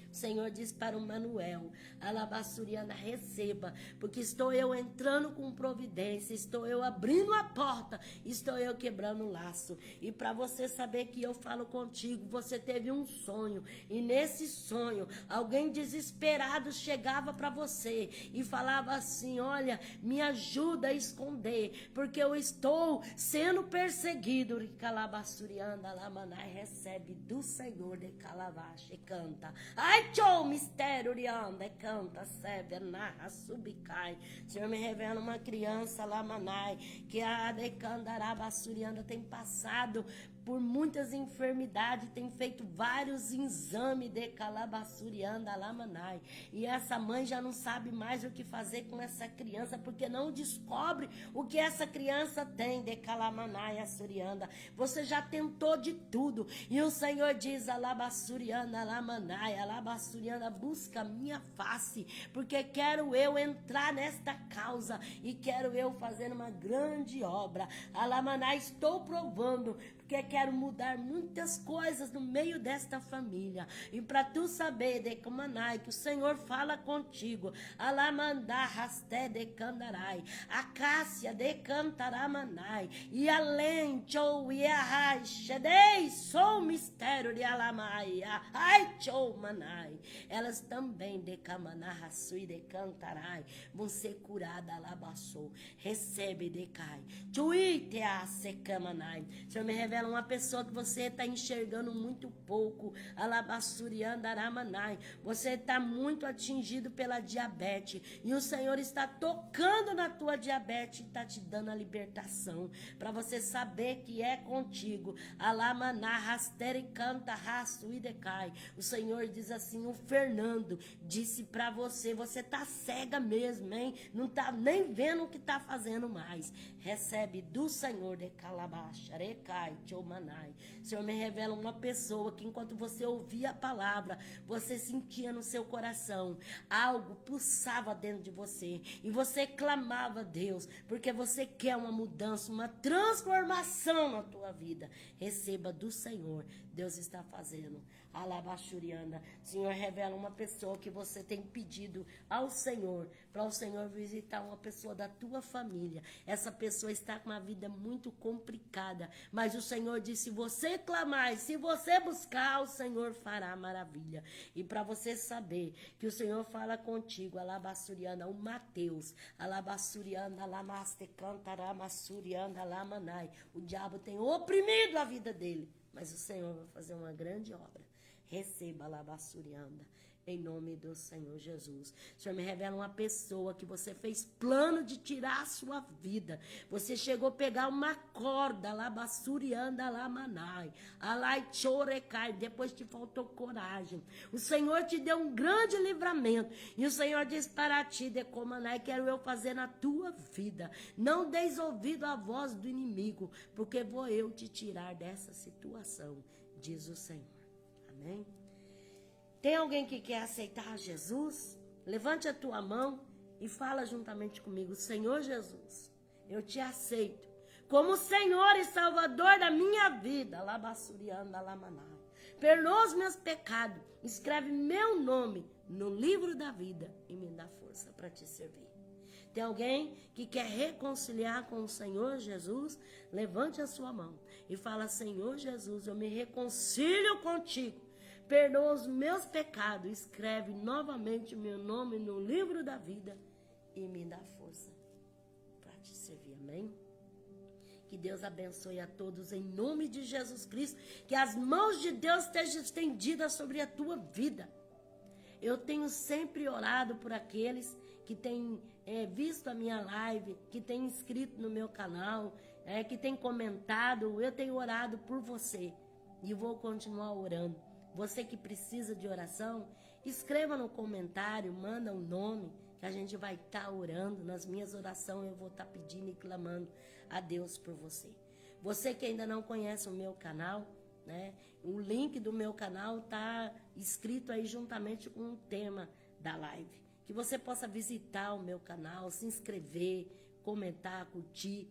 O Senhor diz para o Manuel, alabassuriana, receba, porque estou eu entrando com providência, estou eu abrindo a porta, estou eu quebrando o laço. E para você saber que eu falo contigo, você teve um sonho, e nesse sonho, alguém desesperado chegava para você e falava assim: olha, me ajuda a esconder, porque eu estou sendo perseguido. Calabassuriana, alamanai, recebe do Senhor de Calavache, canta. Ai, tchou, mistério, rianda, canta, sebe, narra, subicai. O Senhor me revela uma criança, lamanai, que a decandarabassurianda tem passado por muitas enfermidades, tem feito vários exames de calabassurianda, lamanai. E essa mãe já não sabe mais o que fazer com essa criança, porque não descobre o que essa criança tem de calamanai, assurianda. Você já tentou de tudo. E o Senhor diz: alabassurianda, lamanai, alabassurianda, busca a minha face, porque quero eu entrar nesta causa e quero eu fazer uma grande obra. Alamanai, estou provando, porque quero mudar muitas coisas no meio desta família. E para tu saber, de Comanai, que o Senhor fala contigo, Alamandá, Rasté de Candarai, Acácia de Cantaramanai, e além, Chou e Ahai, Shedei, sou mistério de Alamai, Ai, Chou Manai. Elas também de Camaná, Rassui de Cantarai, vão ser curadas, Alabassou. Recebe de Cai, Chuite a Secamanai. O Senhor me revela uma pessoa que você está enxergando muito pouco, alabassurianda, aramanai. Você está muito atingido pela diabetes e o Senhor está tocando na tua diabetes e está te dando a libertação, para você saber que é contigo. Alamaná, rastere, canta, raço e decai. O Senhor diz assim: o Fernando disse para você: você está cega mesmo, hein? Não está nem vendo o que está fazendo mais. Recebe do Senhor de calabaxa, recai. Senhor, me revela uma pessoa que enquanto você ouvia a palavra, você sentia no seu coração, algo pulsava dentro de você, e você clamava a Deus, porque você quer uma mudança, uma transformação na tua vida. Receba do Senhor, Deus está fazendo. Alabaxurianda, Senhor, revela uma pessoa que você tem pedido ao Senhor, para o Senhor visitar uma pessoa da tua família. Essa pessoa está com uma vida muito complicada, mas o Senhor disse, se você clamar, se você buscar, o Senhor fará maravilha. E para você saber que o Senhor fala contigo, alabaçurianda, o Mateus, alabaçurianda, alamastecantaramassurianda, alamanai. O diabo tem oprimido a vida dele, mas o Senhor vai fazer uma grande obra. Receba, alabaçurianda, em nome do Senhor Jesus. O Senhor me revela uma pessoa que você fez plano de tirar a sua vida. Você chegou a pegar uma corda, alabaçurianda, alamanai, alaichorecai, depois te faltou coragem. O Senhor te deu um grande livramento. E o Senhor diz para ti, decomanai, quero eu fazer na tua vida. Não deis ouvido à voz do inimigo, porque vou eu te tirar dessa situação, diz o Senhor. Amém? Tem alguém que quer aceitar Jesus? Levante a tua mão e fala juntamente comigo, Senhor Jesus, eu te aceito como Senhor e Salvador da minha vida. Perdoa os meus pecados, escreve meu nome no livro da vida e me dá força para te servir. Tem alguém que quer reconciliar com o Senhor Jesus? Levante a sua mão e fala, Senhor Jesus, eu me reconcilio contigo. Perdoa os meus pecados, escreve novamente meu nome no livro da vida e me dá força para te servir. Amém? Que Deus abençoe a todos em nome de Jesus Cristo. Que as mãos de Deus estejam estendidas sobre a tua vida. Eu tenho sempre orado por aqueles que têm visto a minha live, que têm inscrito no meu canal, que têm comentado. Eu tenho orado por você e vou continuar orando. Você que precisa de oração, escreva no comentário, manda um nome, que a gente vai estar orando. Nas minhas orações eu vou estar pedindo e clamando a Deus por você. Você que ainda não conhece o meu canal, né? O link do meu canal está escrito aí juntamente com o tema da live. Que você possa visitar o meu canal, se inscrever, comentar, curtir,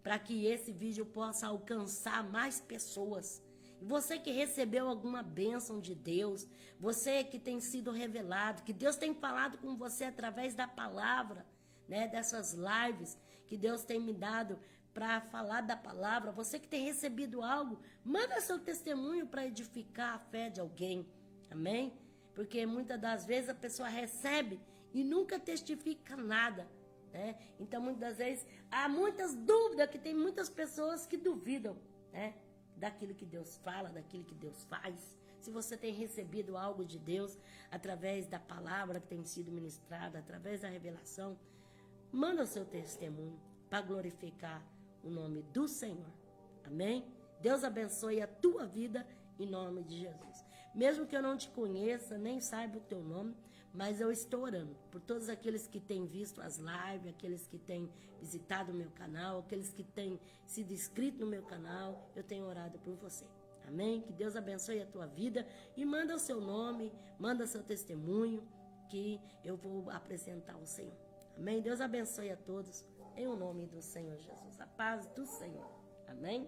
para que esse vídeo possa alcançar mais pessoas. Você que recebeu alguma bênção de Deus, você que tem sido revelado, que Deus tem falado com você através da palavra, né, dessas lives que Deus tem me dado para falar da palavra, você que tem recebido algo, manda seu testemunho para edificar a fé de alguém, amém? Porque muitas das vezes a pessoa recebe e nunca testifica nada, né? Então muitas das vezes há muitas dúvidas, que tem muitas pessoas que duvidam, né? Daquilo que Deus fala, daquilo que Deus faz. Se você tem recebido algo de Deus através da palavra que tem sido ministrada, através da revelação, manda o seu testemunho para glorificar o nome do Senhor. Amém? Deus abençoe a tua vida em nome de Jesus. Mesmo que eu não te conheça, nem saiba o teu nome, mas eu estou orando por todos aqueles que têm visto as lives, aqueles que têm visitado o meu canal, aqueles que têm sido inscritos no meu canal. Eu tenho orado por você. Amém? Que Deus abençoe a tua vida e manda o seu nome, manda seu testemunho, que eu vou apresentar ao Senhor. Amém? Deus abençoe a todos em o nome do Senhor Jesus. A paz do Senhor. Amém?